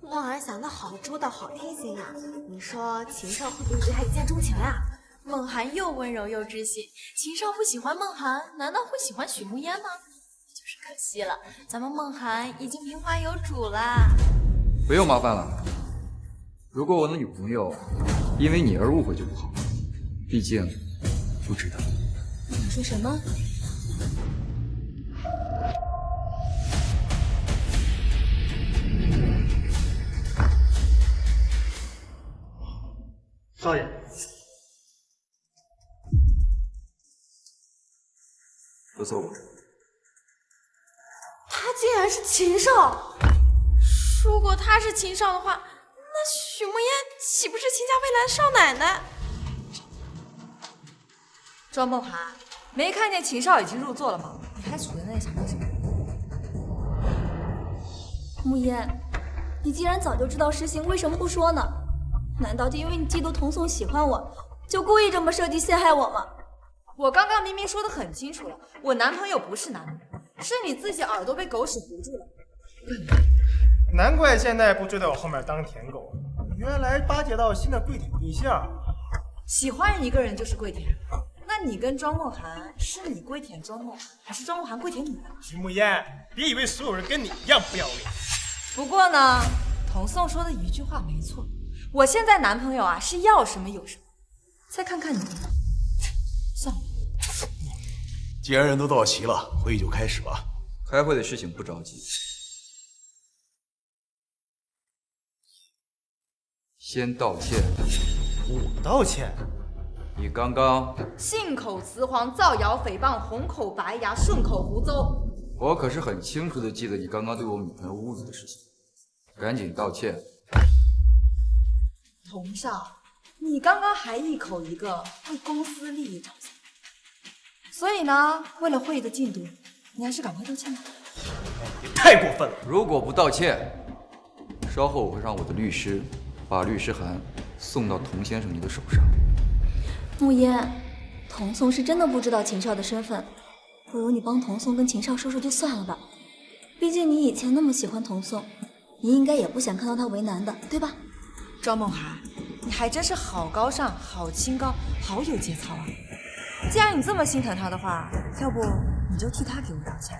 梦涵想的好周到，好贴心呀！你说秦少会不会对他一见钟情呀？梦涵又温柔又知心，秦少不喜欢梦涵，难道会喜欢许慕烟吗？就是可惜了，咱们梦涵已经名花有主啦。不用麻烦了。如果我的女朋友因为你而误会就不好，毕竟不值得。你说什么？少爷，不错误。他竟然是秦少！如果他是秦少的话，那许慕烟岂不是秦家未来的少奶奶？庄梦涵，没看见秦少已经入座了吗？你还杵在那里想干什么？慕烟，你既然早就知道实情，为什么不说呢？难道就因为你嫉妒童颂喜欢我，就故意这么设计陷害我吗？我刚刚明明说的很清楚了，我男朋友不是男的，是你自己耳朵被狗屎糊住了。难怪现在不追在我后面当舔狗，原来巴结到新的跪舔对象。喜欢一个人就是跪舔，那你跟庄梦涵，是你跪舔庄梦涵，还是庄梦涵跪舔你呢？徐慕烟，别以为所有人跟你一样不要脸。不过呢，童颂说的一句话没错，我现在男朋友啊是要什么有什么。再看看你，算了。既然人都到齐了，会议就开始吧。开会的事情不着急，先道歉。我道歉？你刚刚信口雌黄、造谣诽谤、红口白牙、顺口胡诌。我可是很清楚的记得你刚刚对我女朋友侮辱的事情，赶紧道歉。童少，你刚刚还一口一个为公司利益着想，所以呢，为了会议的进度，你还是赶快道歉吧。也太过分了！如果不道歉，稍后我会让我的律师把律师函送到童先生你的手上。慕烟，童颂是真的不知道秦少的身份，不如你帮童颂跟秦少说说就算了吧。毕竟你以前那么喜欢童颂，你应该也不想看到他为难的，对吧？庄梦涵，你还真是好高尚、好清高、好有节操啊！既然你这么心疼他的话，要不你就替他给我道歉。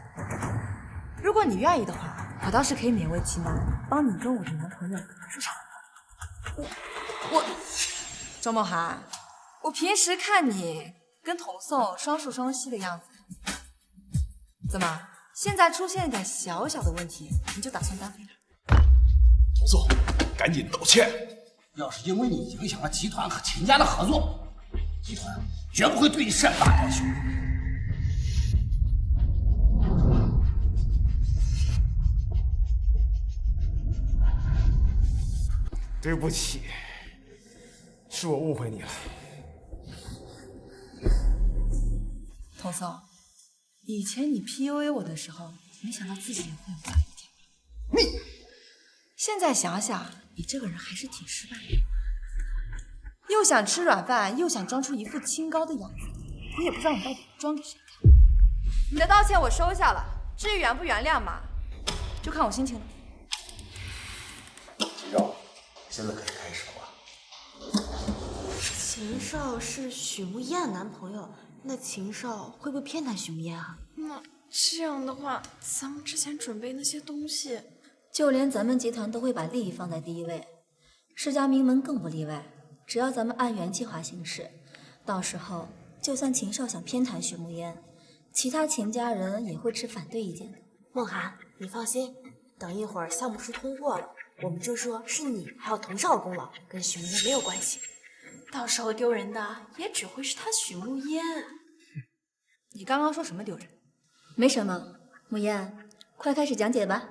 如果你愿意的话，我倒是可以勉为其难，帮你跟我的男朋友说啥。我庄梦涵，我平时看你跟童颂双宿双栖的样子，怎么现在出现一点小小的问题，你就打算单飞了？童颂，赶紧道歉！要是因为你影响了集团和秦家的合作，集团绝不会对你善罢甘休。对不起，是我误会你了。童颂，以前你 PUA 我的时候，没想到自己也会有这样一天。你现在想想，你这个人还是挺失败的，又想吃软饭，又想装出一副清高的样子，我也不知道你到底装给谁看。你的道歉我收下了，至于原不原谅嘛，就看我心情了。秦少，现在可以开始了吧？秦少是许慕烟男朋友，那秦少会不会偏袒许慕烟啊？那这样的话，咱们之前准备那些东西，就连咱们集团都会把利益放在第一位，世家名门更不例外。只要咱们按原计划行事，到时候就算秦少想偏袒许慕烟，其他秦家人也会持反对意见的。梦涵，你放心，等一会儿项目书通过了，我们就说是你还有童少的功劳，跟许慕烟没有关系。到时候丢人的也只会是他许慕烟。你刚刚说什么丢人？没什么，慕烟，快开始讲解吧。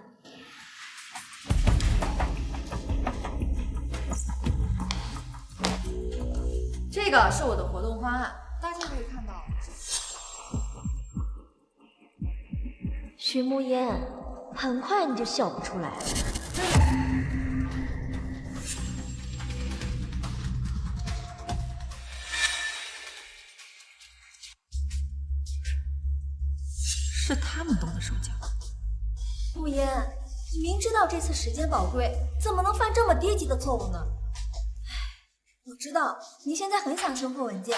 这个是我的活动方案，大家可以看到。许慕烟，很快你就笑不出来了。是他们动的手脚。慕烟，你明知道这次时间宝贵，怎么能犯这么低级的错误呢？唉，我知道你现在很想收获文件，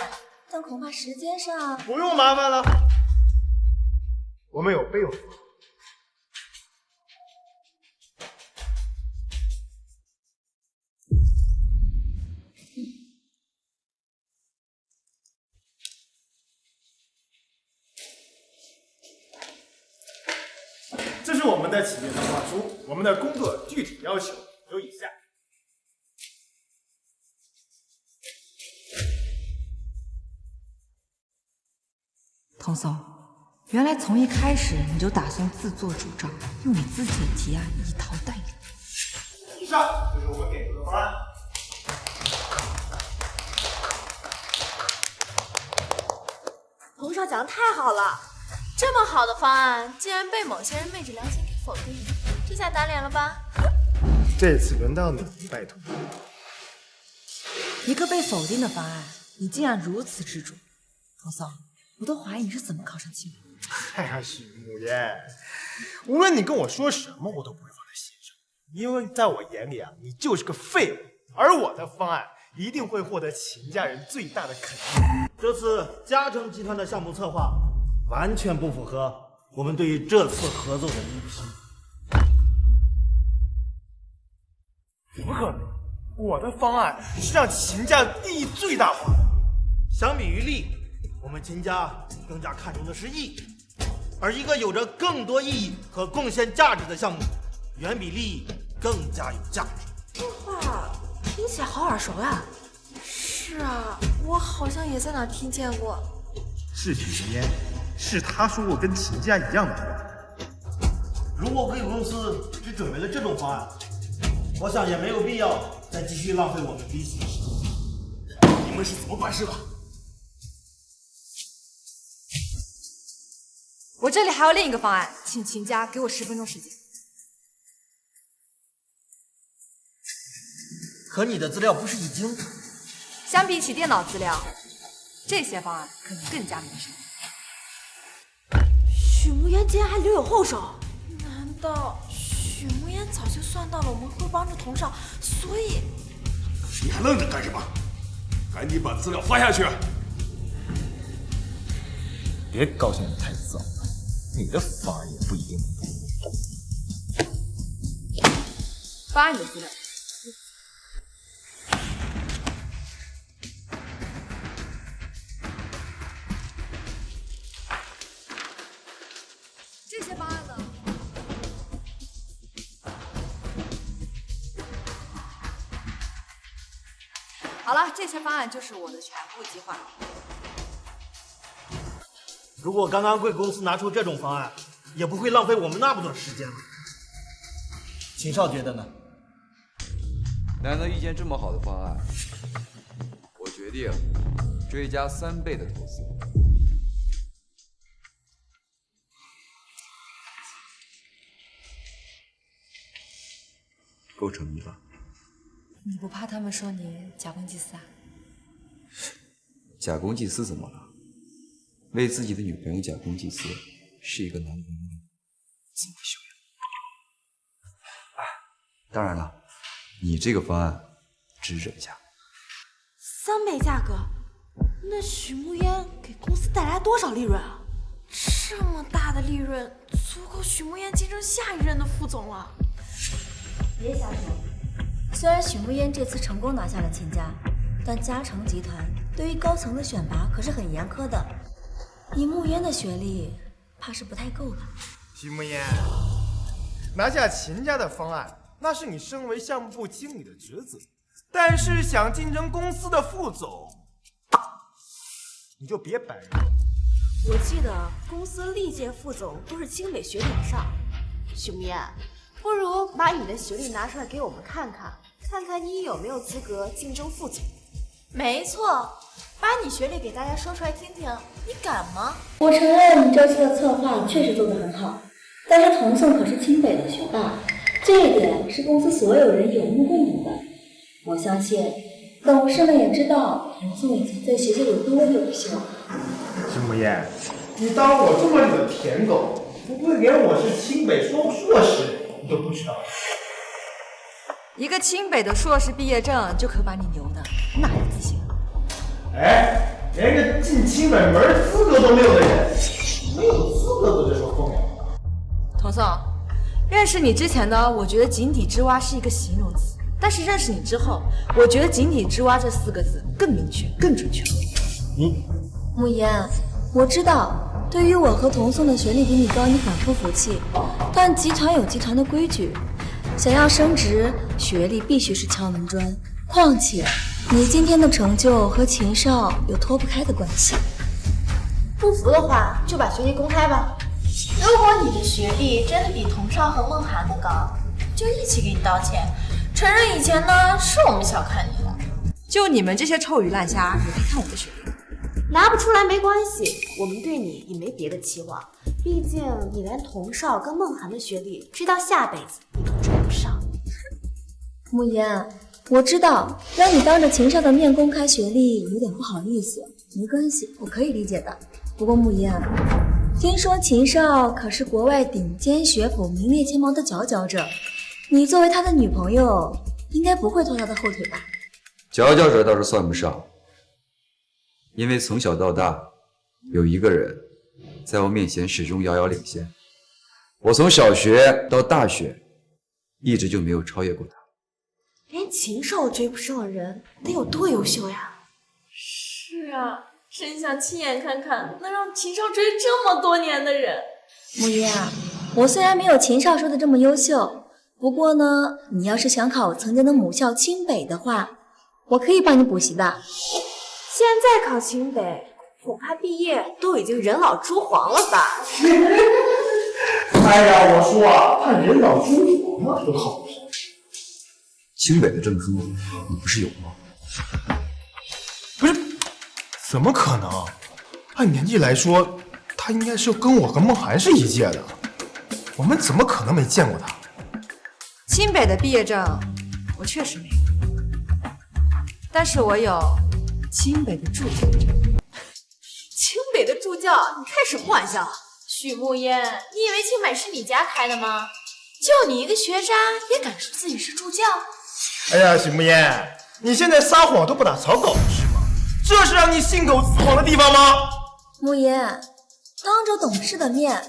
但恐怕时间上……不用麻烦了，我们有备用方案。这是我们的企业策划书，我们的工作具体要求有以下。童松，原来从一开始你就打算自作主张，用你自己的提案一淘汰你。以上就是我们给出的方案。童少讲的太好了，这么好的方案竟然被某些人昧着良心给否定，这下打脸了吧？这次轮到你，拜托。一个被否定的方案，你竟然如此执着，童松，我都怀疑你是怎么考上清北。哎呀，许慕言，无论你跟我说什么，我都不会放在心上，因为在我眼里啊，你就是个废物，而我的方案一定会获得秦家人最大的肯定。这次嘉诚集团的项目策划完全不符合我们对于这次合作的预期。怎么可能？我的方案是让秦家利益最大化的。相比于利，我们秦家更加看重的是义，而一个有着更多意义和贡献价值的项目，远比利益更加有价值。这话听起来好耳熟呀！是啊，我好像也在哪听见过。是许无烟，是他说过跟秦家一样的话。如果贵公司只准备了这种方案，我想也没有必要再继续浪费我们彼此的时间。你们是怎么办事的？我这里还有另一个方案，请秦家给我10分钟时间。可你的资料不是已经……相比起电脑资料，这些方案可能更加民生。许慕言竟然还留有后手，难道许慕言早就算到了我们会帮助童少，所以……你还愣着干什么？赶紧把资料发下去！别高兴得太早，你的方案也不一定能通。发你的资料。这些方案呢？好了，这些方案就是我的全部计划。如果刚刚贵公司拿出这种方案，也不会浪费我们那么多时间了。秦少觉得呢？难得遇见这么好的方案，我决定追加3倍的投资。够诚意吧？你不怕他们说你假公济私啊？假公济私怎么了？为自己的女朋友假公济私，是一个男人的自我修养。当然了，你这个方案只忍一下。 3倍价格，那许慕烟给公司带来多少利润啊？这么大的利润，足够许慕烟竞争下一任的副总了。别瞎说，虽然许慕烟这次成功拿下了秦家，但嘉诚集团对于高层的选拔可是很严苛的。以慕烟的学历，怕是不太够吧？许慕烟，拿下秦家的方案，那是你身为项目部经理的职责。 但是想竞争公司的副总，你就别摆热。我记得公司历届副总都是清北学历以上。许慕烟，不如把你的学历拿出来给我们看看，看看你有没有资格竞争副总。没错，把你学历给大家说出来听听，你敢吗？我承认你这次的策划确实做得很好，但是童颂可是清北的学霸，这一点是公司所有人有目共睹的。 我相信，董事们也知道童颂以前在学校有多优秀。许慕烟，你当我这么里的舔狗，不会连我是清北硕士们都不知道。一个清北的硕士毕业证就可把你牛的哪来自信？哎，连个进清北门资格都没有的人，没有资格在这说风凉话。童颂，认识你之前呢，我觉得井底之蛙是一个形容词，但是认识你之后，我觉得井底之蛙这4个字更明确、更准确。慕言，我知道，对于我和童颂的学历比你高，你很不服气，但集团有集团的规矩。想要升职，学历必须是敲门砖。况且，你今天的成就和秦少有脱不开的关系。不服的话，就把学历公开吧。如果你的学历真的比童少和梦涵的高，就一起给你道歉，承认以前呢是我们小看你了。就你们这些臭鱼烂虾，也别看我的学历。拿不出来没关系，我们对你也没别的期望，毕竟你连童少跟梦涵的学历，直到下辈子你都追不上。慕言，我知道让你当着秦少的面公开学历有点不好意思，没关系，我可以理解的。不过慕言，听说秦少可是国外顶尖学府名列前茅的佼佼者，你作为他的女朋友，应该不会拖他的后腿吧？佼佼者倒是算不上，因为从小到大，有一个人在我面前始终遥遥领先。我从小学到大学，一直就没有超越过他。连秦少都追不上的人，得有多优秀呀？是啊，真想亲眼看看能让秦少追这么多年的人。慕言，我虽然没有秦少说的这么优秀，不过呢，你要是想考曾经的母校清北的话，我可以帮你补习的。现在考清北，恐怕毕业都已经人老珠黄了吧？哎呀，我说啊，他人老珠黄了都好不上。清北的证书你不是有吗？不是，怎么可能？按年纪来说，他应该是跟我和梦涵是一届的，我们怎么可能没见过他？清北的毕业证我确实没有，但是我有清北的助教证。清北的助教，你开什么玩笑？许慕言，你以为清北是你家开的吗？就你一个学渣，也敢说自己是助教？哎呀，许慕言，你现在撒谎都不打草稿是吗？这是让你信口雌黄的地方吗？慕言，当着董事的面，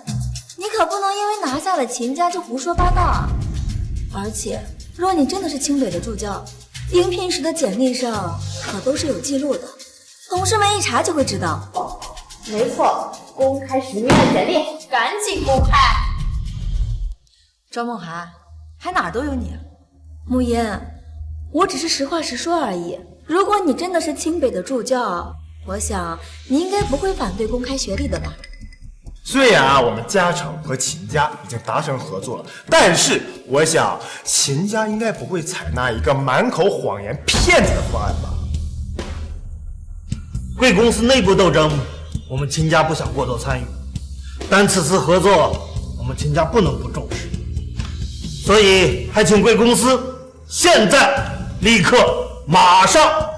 你可不能因为拿下了秦家就胡说八道啊！而且，若你真的是清北的助教，应聘时的简历上可都是有记录的，同事们一查就会知道。没错，公开许慕言的简历，赶紧公开！赵梦涵，还哪儿都有你啊！慕言，我只是实话实说而已。如果你真的是清北的助教，我想你应该不会反对公开学历的吧？虽然啊，我们嘉诚和秦家已经达成合作了，但是我想秦家应该不会采纳一个满口谎言骗子的方案吧？贵公司内部斗争，我们秦家不想过多参与，但此次合作，我们秦家不能不重视，所以还请贵公司现在、立刻、马上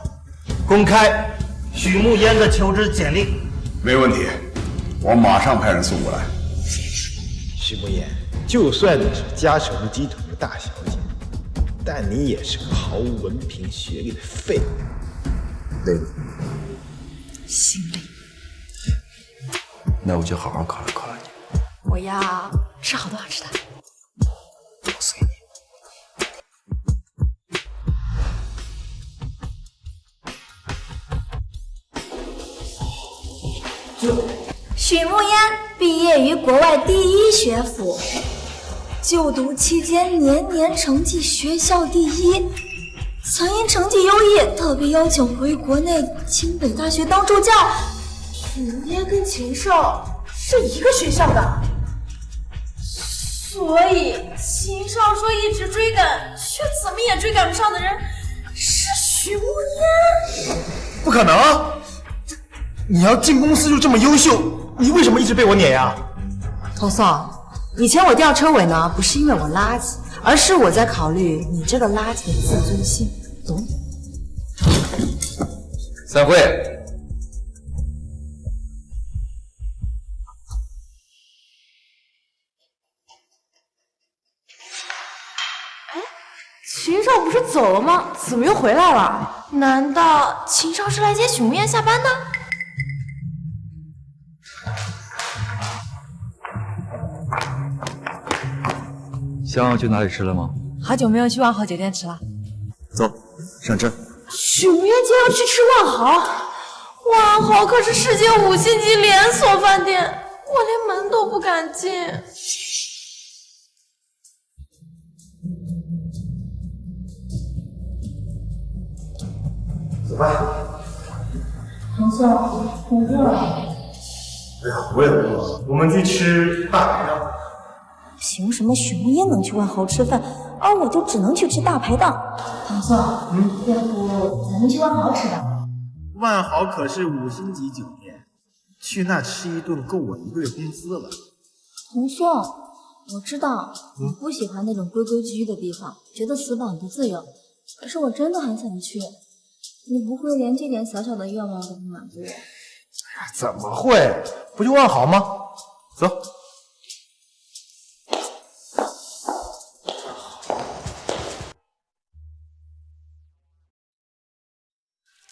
公开许慕烟的求职简历。没问题，我马上派人送过来。许慕言，就算你是嘉诚集团的大小姐，但你也是个毫无文凭学历的废物。累了？心累。那我就好好考虑考虑你。我要吃好多好吃的。我随你。许慕烟毕业于国外第一学府，就读期间年年成绩学校第一，曾因成绩优异特别邀请回国内清北大学当助教。许慕烟跟秦少是一个学校的，所以秦少说一直追赶，却怎么也追赶不上的人是许慕烟。不可能！你要进公司就这么优秀，你为什么一直被我碾压？童颂，以前我吊车尾呢，不是因为我垃圾，而是我在考虑你这个垃圾的自尊心，懂？散会。秦少不是走了吗？怎么又回来了？难道秦少是来接许慕言下班的？想要去哪里吃了吗？好久没有去万豪酒店吃了。走，上车。许慕言竟要去吃万豪，万豪可是世界5星级连锁饭店，我连门都不敢进。走吧。唐宋，我饿了。哎呀，我也饿，我们去吃大排档。凭什么许慕烟能去万豪吃饭，而我就只能去吃大排档？唐宋，要不咱们去万豪吃吧？万豪可是5星级酒店，去那吃一顿够我1个月工资了。唐宋，我知道你不喜欢那种规规矩矩的地方，觉得死板不自由，可是我真的很想去。你不会连这点小小的愿望都不满足我？怎么会？不就万豪吗？走。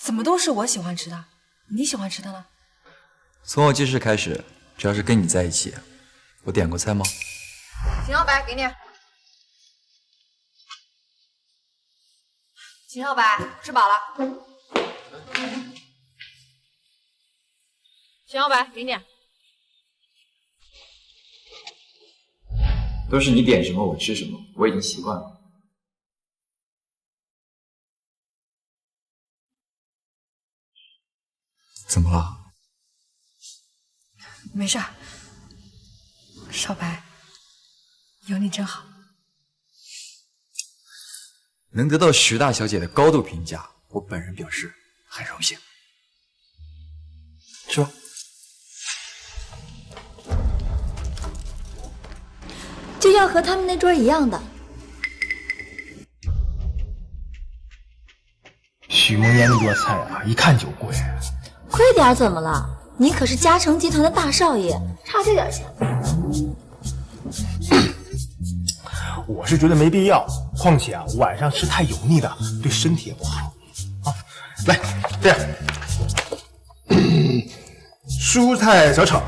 怎么都是我喜欢吃的？你喜欢吃的呢？从我记事开始，只要是跟你在一起，我点过菜吗？秦小白，给你。秦小白，吃饱了。秦小白，给你。都是你点什么我吃什么，我已经习惯了。怎么了？没事儿。少白，有你真好。能得到徐大小姐的高度评价，我本人表示很荣幸。吃吧。就要和他们那桌一样的。许梦烟那桌菜啊，一看就贵。贵点怎么了？你可是嘉诚集团的大少爷，差这点钱。我是觉得没必要，况且啊，晚上吃太油腻的，对身体也不好。啊，来，这样，蔬菜小炒，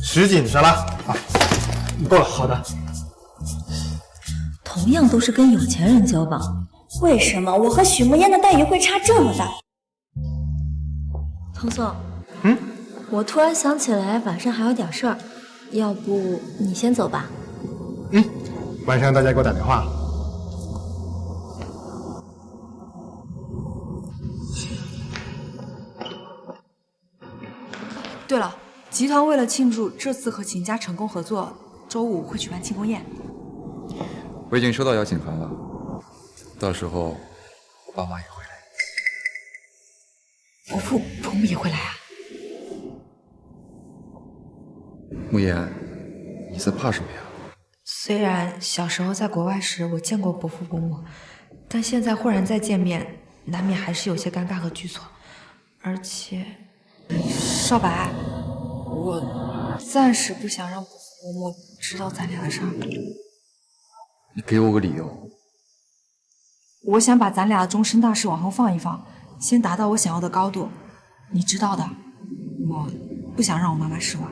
什锦沙拉啊，够了。好的。同样都是跟有钱人交往，为什么我和许慕烟的待遇会差这么大？唐宋，我突然想起来晚上还有点事儿，要不你先走吧。晚上大家给我打电话。对了，集团为了庆祝这次和秦家成功合作，周5会举办庆功宴。我已经收到邀请函了，到时候我爸妈也会来。伯父伯母也会来啊？慕言，你在怕什么呀？虽然小时候在国外时我见过伯父伯母，但现在忽然再见面，难免还是有些尴尬和局促。而且，少白，我暂时不想让伯父伯母知道咱俩的事儿。你给我个理由。我想把咱俩的终身大事往后放一放，先达到我想要的高度。你知道的，我不想让我妈妈失望。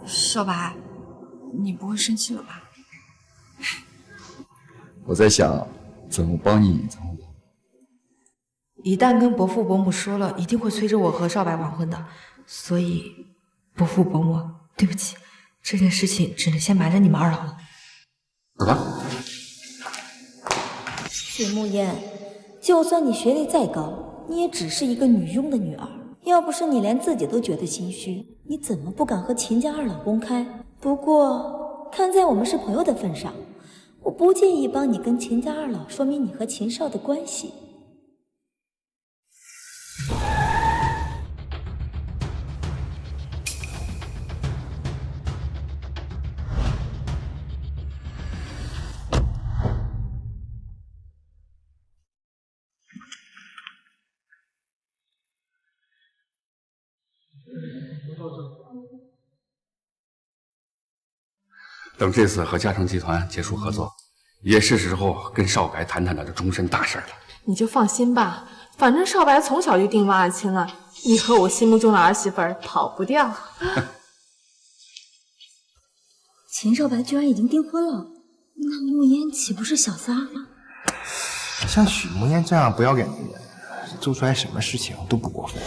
少白，你不会生气了吧？我在想怎么帮你隐藏我。一旦跟伯父伯母说了，一定会催着我和少白完婚的。所以，伯父伯母，对不起，这件事情只能先瞒着你们2老了。走吧。许慕烟，就算你学历再高，你也只是一个女佣的女儿。要不是你连自己都觉得心虚，你怎么不敢和秦家2老公开？不过，看在我们是朋友的份上，我不介意帮你跟秦家2老说明你和秦少的关系。等这次和嘉诚集团结束合作，也是时候跟少白谈谈他的终身大事了。你就放心吧，反正少白从小就定王爱卿了，你和我心目中的儿媳妇跑不掉。秦少白居然已经订婚了，那慕烟岂不是小三儿了？像许慕烟这样不要脸的人，做出来什么事情都不过分。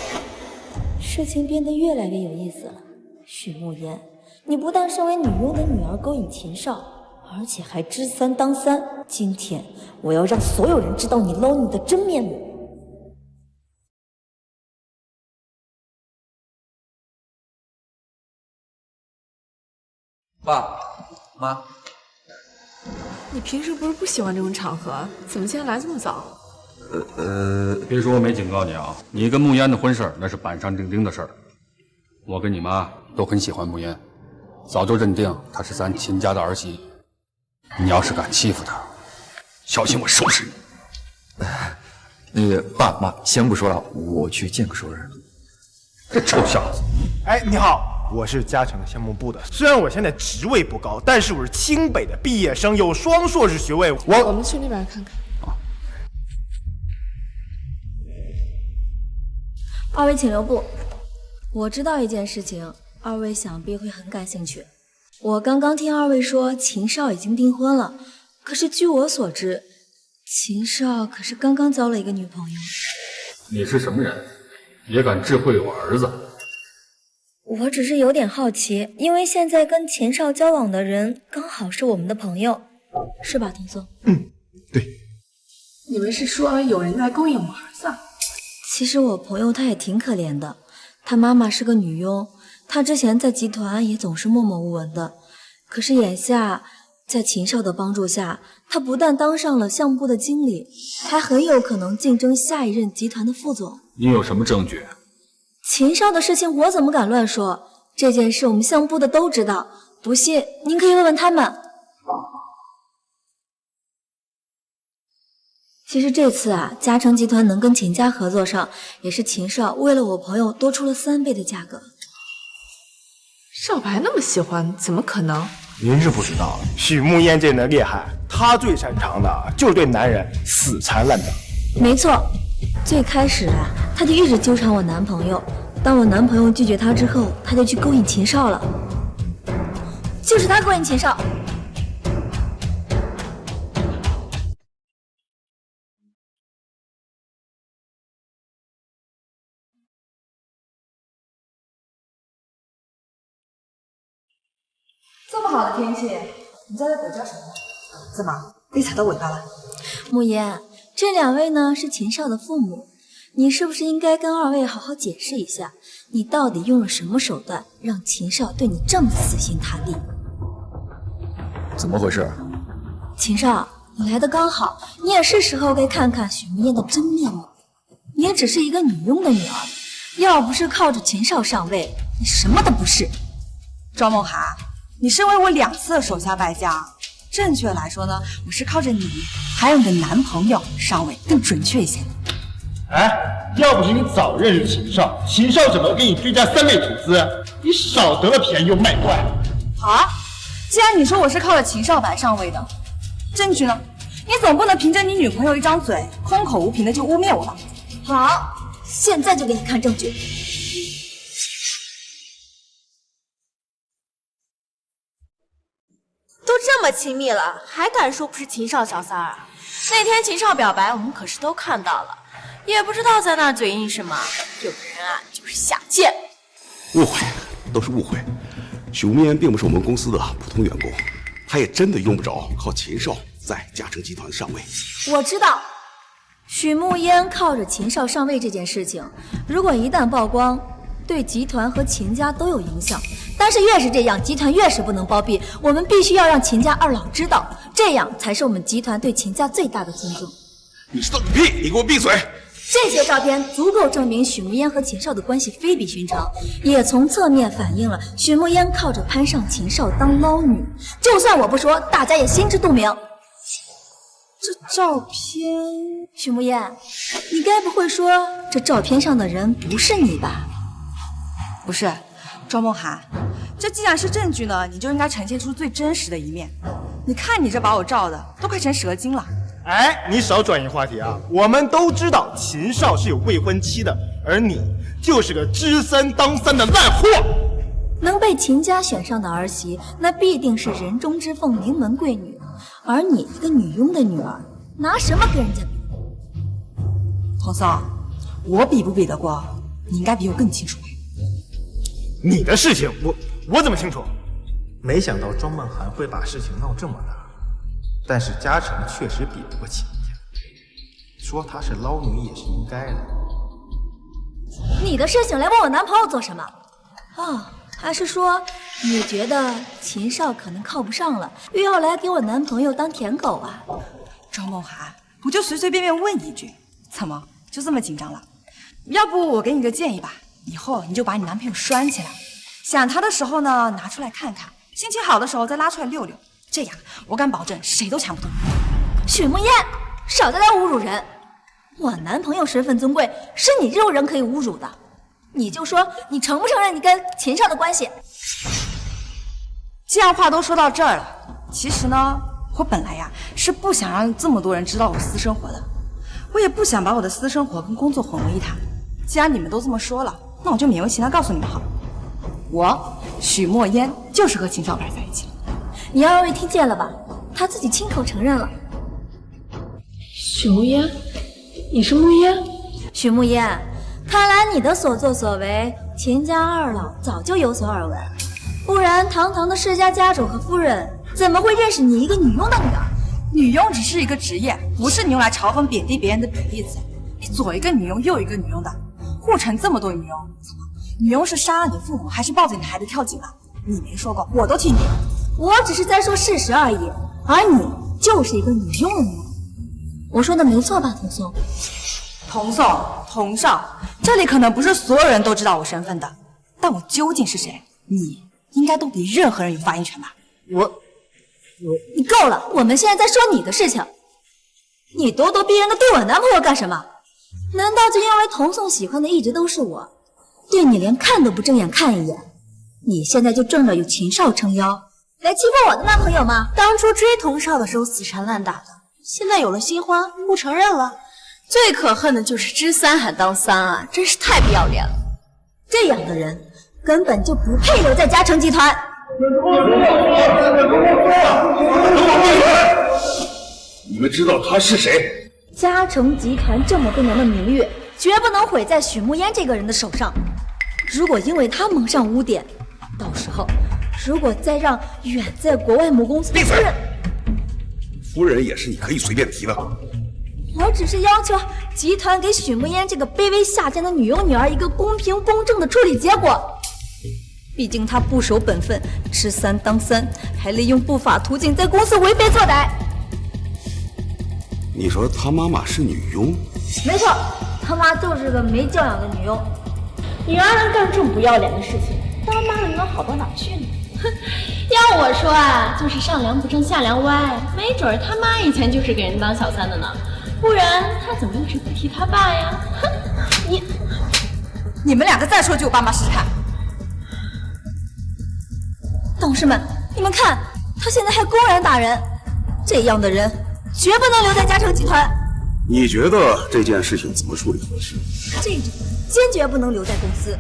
事情变得越来越有意思了。许慕烟，你不但身为女佣的女儿勾引秦少，而且还知三当三。今天我要让所有人知道你捞女的真面目。爸妈，你平时不是不喜欢这种场合，怎么今天来这么早？别说我没警告你啊，你跟慕烟的婚事那是板上钉钉的事儿。我跟你妈都很喜欢慕烟，早就认定她是咱秦家的儿媳。你要是敢欺负她，小心我收拾你。那个爸妈，先不说了，我去见个熟人。这臭小子！哎，你好，我是嘉诚项目部的。虽然我现在职位不高，但是我是清北的毕业生，有双硕士学位。我们去那边看看。二位请留步。我知道一件事情，二位想必会很感兴趣。我刚刚听二位说秦少已经订婚了，可是据我所知，秦少可是刚刚交了一个女朋友。你是什么人，也敢智慧我儿子？我只是有点好奇，因为现在跟秦少交往的人刚好是我们的朋友，是吧，童松？你们是说有人在勾引我儿子？其实我朋友他也挺可怜的，他妈妈是个女佣，他之前在集团也总是默默无闻的。可是眼下，在秦少的帮助下，他不但当上了项目部的经理，还很有可能竞争下一任集团的副总。你有什么证据？秦少的事情我怎么敢乱说？这件事我们项目部的都知道，不信您可以问问他们。其实这次啊，嘉诚集团能跟秦家合作上，也是秦少为了我朋友多出了3倍的价格。少白那么喜欢，怎么可能？您是不知道了，许慕烟这人的厉害，她最擅长的就是对男人死缠烂打。没错，最开始啊，她就一直纠缠我男朋友。当我男朋友拒绝她之后，她就去勾引秦少了。就是她勾引秦少。这么好的天气，你在这鬼叫什么？怎么被踩到尾巴了？慕言，这2位呢是秦少的父母，你是不是应该跟2位好好解释一下，你到底用了什么手段，让秦少对你这么死心塌地？怎么回事？秦少，你来的刚好，你也是时候该看看许慕烟的真面目。你也只是一个女佣的女儿，要不是靠着秦少上位，你什么都不是。赵梦涵，你身为我2次的手下败将，正确来说呢，我是靠着你还有你的男朋友上位，更准确一些。哎，要不是你早认识秦少，秦少怎么给你追加3倍投资？你少得了便宜又卖乖。好啊，既然你说我是靠着秦少白上位的，证据呢？你总不能凭着你女朋友一张嘴，空口无凭的就污蔑我吧？好，现在就给你看证据。都这么亲密了，还敢说不是秦少小三儿？那天秦少表白，我们可是都看到了，也不知道在那儿嘴硬什么。有的人啊，就是下贱。误会，都是误会。许无眠并不是我们公司的普通员工，他也真的用不着靠秦少在嘉诚集团上位。我知道，许慕烟靠着秦少上位这件事情，如果一旦曝光，对集团和秦家都有影响。但是越是这样，集团越是不能包庇。我们必须要让秦家2老知道，这样才是我们集团对秦家最大的尊重。你知道个屁！你给我闭嘴！这些照片足够证明许慕烟和秦少的关系非比寻常，也从侧面反映了许慕烟靠着攀上秦少当捞女。就算我不说，大家也心知肚明。这照片，许慕烟，你该不会说这照片上的人不是你吧？不是，赵梦涵，这既然是证据呢，你就应该呈现出最真实的一面。你看你这把我照的，都快成蛇精了。哎，你少转移话题啊！我们都知道秦少是有未婚妻的，而你就是个知三当三的烂货。能被秦家选上的儿媳，那必定是人中之凤、名门贵女。而你一个女佣的女儿，拿什么跟人家比？童松，我比不比得过，你应该比我更清楚。你的事情我怎么清楚？没想到庄梦涵会把事情闹这么大，但是嘉诚确实比不过秦家，说她是捞女也是应该的。你的事情来问我男朋友做什么？哦，还是说你觉得秦少可能靠不上了，又要来给我男朋友当舔狗啊？庄梦涵，我就随随便便问一句，怎么就这么紧张了？要不我给你个建议吧，以后你就把你男朋友拴起来，想他的时候呢拿出来看看，心情好的时候再拉出来溜溜，这样我敢保证谁都抢不动你。许慕烟，少在这侮辱人！我男朋友身份尊贵，是你这种人可以侮辱的。你就说你承不承认你跟秦少的关系？既然话都说到这儿了，其实呢，我本来呀是不想让这么多人知道我私生活的，我也不想把我的私生活跟工作混为一谈。既然你们都这么说了，那我就勉为其难告诉你们好了，我许墨烟就是和秦少白在一起了。你二位听见了吧？他自己亲口承认了。许慕烟，你是慕烟？许慕烟，看来你的所作所为，秦家二老早就有所耳闻，不然堂堂的世家家主和夫人怎么会认识你一个女佣的女儿？女佣只是一个职业，不是你用来嘲讽贬低别人的比例子。你左一个女佣，右一个女佣的，护城这么多女佣，怎么女佣是杀了你父母，还是抱着你的孩子跳井了？你没说过，我都听你。我只是在说事实而已，而你就是一个女佣的女儿。我说的没错吧，童松？童宋、童少，这里可能不是所有人都知道我身份的，但我究竟是谁，你应该都比任何人有发言权吧？你够了！我们现在在说你的事情，你咄咄逼人的对我男朋友干什么？难道就因为童宋喜欢的一直都是我，对你连看都不正眼看一眼？你现在就仗着有秦少撑腰来欺负我的男朋友吗？当初追童少的时候死缠烂打的，现在有了新欢不承认了。最可恨的就是知三还当三啊，真是太不要脸了！这样的人根本就不配留在嘉诚集团。你们知道他是谁？嘉诚集团这么多年的名誉，绝不能毁在许慕烟这个人的手上。如果因为他蒙上污点，到时候如果再让远在国外母公司的夫人，夫人也是你可以随便提的。我只是要求集团给许慕烟这个卑微下贱的女佣女儿一个公平公正的处理结果。毕竟她不守本分，吃三当三，还利用不法途径在公司为非作歹。你说他妈妈是女佣？没错，他妈就是个没教养的女佣。女儿能干这么不要脸的事情，当妈的能好到哪去呢？哼，要我说啊，就是上梁不正下梁歪，没准他妈以前就是给人当小三的呢，不然他怎么一直不提他爸呀？哼，你们两个再说句我爸妈试试看。董事们，你们看，他现在还公然打人，这样的人绝不能留在嘉诚集团。你觉得这件事情怎么处理合适？这种坚决不能留在公司，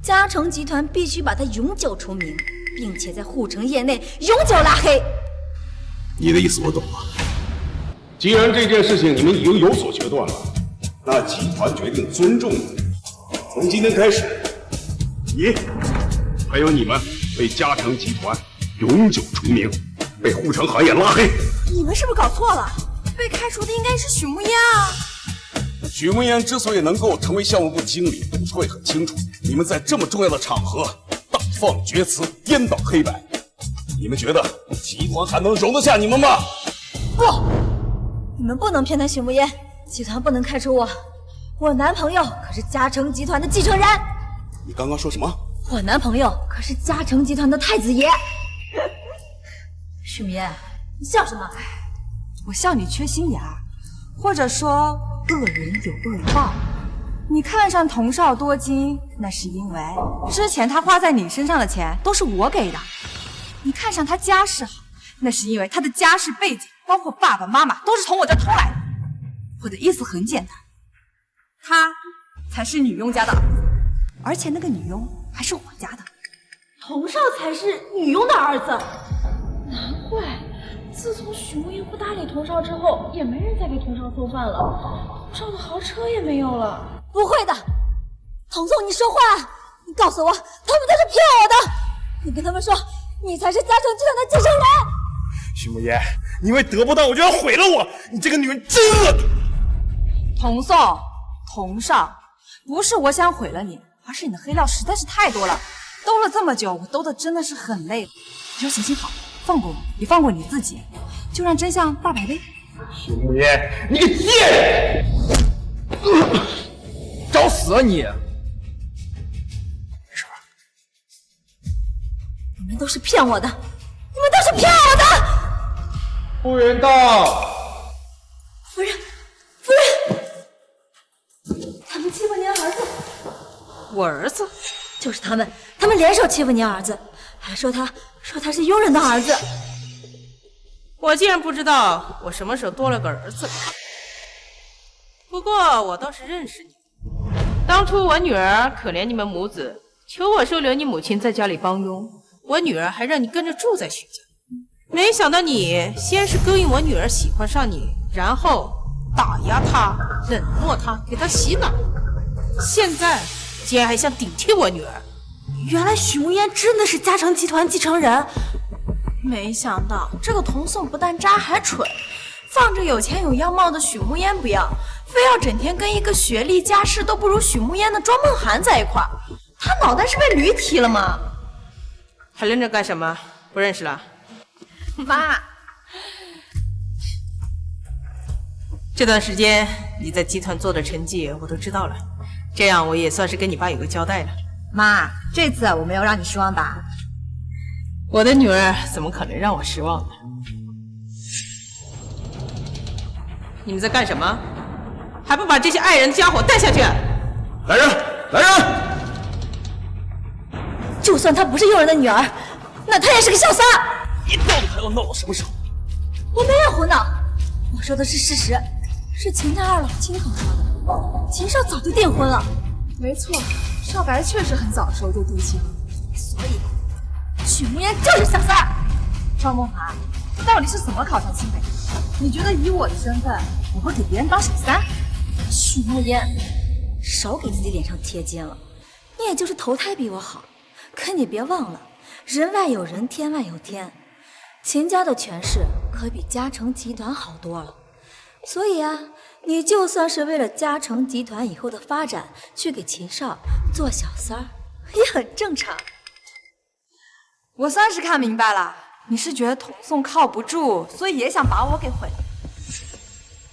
嘉诚集团必须把他永久除名，并且在护城业内永久拉黑。你的意思我懂了。既然这件事情你们已经有所决断了，那集团决定尊重你。从今天开始，你还有你们被嘉诚集团永久除名，被护城行业拉黑。你们是不是搞错了？被开除的应该是许慕烟啊。许慕烟之所以能够成为项目部经理，我说也很清楚。你们在这么重要的场合大放厥词，颠倒黑白，你们觉得集团还能容得下你们吗？不，你们不能偏袒许慕烟，集团不能开除我。我男朋友可是嘉诚集团的继承人。你刚刚说什么？我男朋友可是嘉诚集团的太子爷。许慕烟，你笑什么？我笑你缺心眼儿，或者说恶人有恶报。你看上童少多金，那是因为之前他花在你身上的钱都是我给的。你看上他家世好，那是因为他的家世背景，包括爸爸妈妈都是从我这偷来的。我的意思很简单，他才是女佣家的儿子，而且那个女佣还是我家的。童少才是女佣的儿子，难怪自从许慕言不搭理童少之后，也没人再给童少送饭了，童少的豪车也没有了。不会的，童总，你说话，你告诉我，他们都是骗我的。你跟他们说，你才是嘉诚集团的继承人。许慕言，你因为得不到我就要毁了我，你这个女人真恶毒！童宋、童少，不是我想毁了你，而是你的黑料实在是太多了，兜了这么久，我兜的真的是很累了。你说行行好，放过我，也放过你自己，就让真相大白呗。许慕言，你个贱人！找死啊你！没事吧？你们都是骗我的，你们都是骗我的！服务员到。夫人，夫人，他们欺负您儿子。我儿子？就是他们联手欺负您儿子，还说他是佣人的儿子。我竟然不知道我什么时候多了个儿子。不过我倒是认识你。当初我女儿可怜你们母子，求我收留你母亲在家里帮佣，我女儿还让你跟着住在徐家。没想到你先是勾引我女儿喜欢上你，然后打压她、冷落她，给她洗脑，现在竟然还想顶替我女儿。原来许慕言真的是嘉诚集团继承人。没想到这个童宋不但渣还蠢，放着有钱有样貌的许慕言不要，非要整天跟一个学历家世都不如许慕言的庄梦涵在一块儿。他脑袋是被驴踢了吗？还愣着干什么？不认识了？妈，这段时间你在集团做的成绩我都知道了，这样我也算是跟你爸有个交代了。妈，这次我没有让你失望吧？我的女儿怎么可能让我失望呢？你们在干什么？还不把这些爱人家伙带下去！来人，来人！就算她不是佣人的女儿，那她也是个小三儿。你到底还要闹到什么时候？我没有胡闹，我说的是事实，是秦家二老亲口说的。秦少早就订婚了。没错，少白确实很早的时候就定亲了。所以，许慕言就是小三儿。赵梦涵，到底是怎么考上清北？你觉得以我的身份，我会给别人当小三？许慕言，少给自己脸上贴金了。你也就是投胎比我好，可你别忘了，人外有人，天外有天。秦家的权势可比嘉诚集团好多了，所以啊，你就算是为了嘉诚集团以后的发展去给秦少做小三儿，也很正常。我算是看明白了，你是觉得童宋靠不住，所以也想把我给毁了。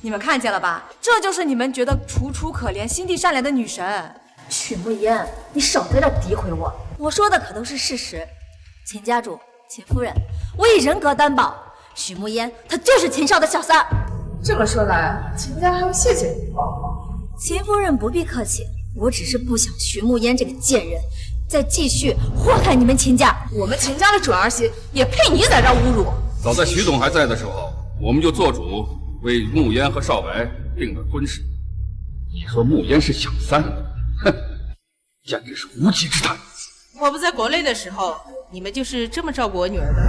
你们看见了吧？这就是你们觉得楚楚可怜、心地善良的女神。许慕言，你少在这诋毁我，我说的可都是事实。秦家主、秦夫人，我以人格担保，许慕言她就是秦少的小三儿。这么说来，秦家还要谢谢你。秦夫人不必客气，我只是不想许慕言这个贱人再继续祸害你们秦家。我们秦家的准儿媳也配你在这侮辱？早在徐总还在的时候，我们就做主为慕言和少白定了婚事。你说慕言是小三，哼，简直是无稽之谈。我不在国内的时候，你们就是这么照顾我女儿的？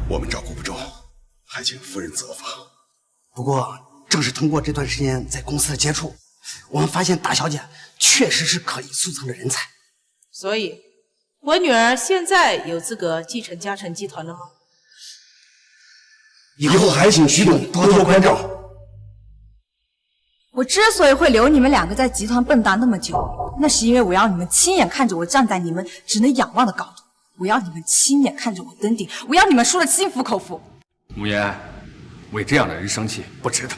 我们照顾不周，还请夫人责罚。不过，正是通过这段时间在公司的接触，我们发现大小姐确实是可以速成的人才。所以，我女儿现在有资格继承嘉诚集团了吗？以后还请徐总多多关照。我之所以会留你们两个在集团蹦跶那么久，那是因为我要你们亲眼看着我站在你们只能仰望的高度，我要你们亲眼看着我登顶，我要你们输得心服口服。慕言，为这样的人生气不值得。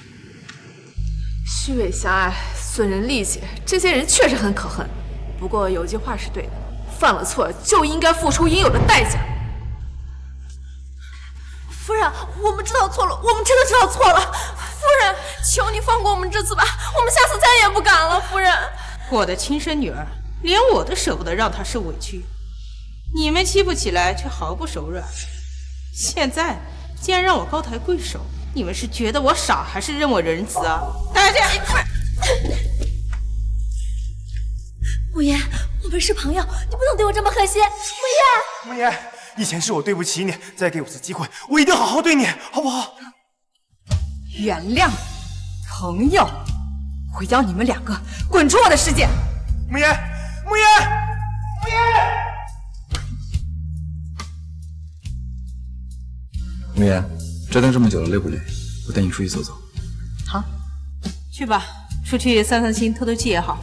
虚伪狭隘、损人利己，这些人确实很可恨。不过有句话是对的，犯了错就应该付出应有的代价。夫人，我们知道错了，我们真的知道错了。夫人，求你放过我们这次吧，我们下次再也不敢了。夫人，我的亲生女儿，连我都舍不得让她受委屈，你们欺负起来却毫不手软。现在竟然让我高抬贵手，你们是觉得我傻，还是认我仁慈啊？大家一块！慕言，我们是朋友，你不能对我这么狠心。慕言，以前是我对不起你，再给我次机会，我一定好好对你，好不好？原谅朋友，我要你们2个滚出我的世界！慕言，慕言，折腾这么久了，累不累？我带你出去走走。好，去吧，出去散散心、透透气也好。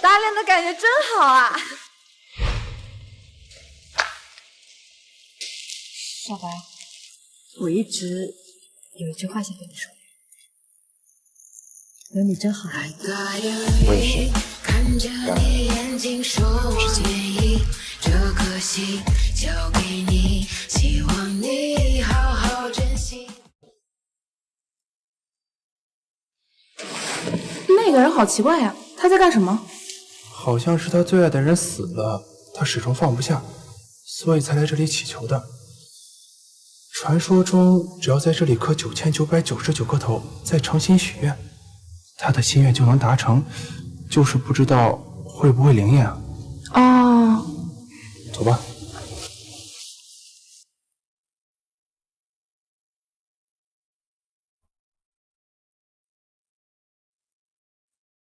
搭恋的感觉真好啊！小白，我一直有一句话想跟你说，有你真好。我也是。那个人好奇怪呀，他在干什么？好像是他最爱的人死了，他始终放不下，所以才来这里祈求的。传说中，只要在这里磕9999个头，再诚心许愿，他的心愿就能达成，就是不知道会不会灵验啊。哦，走吧。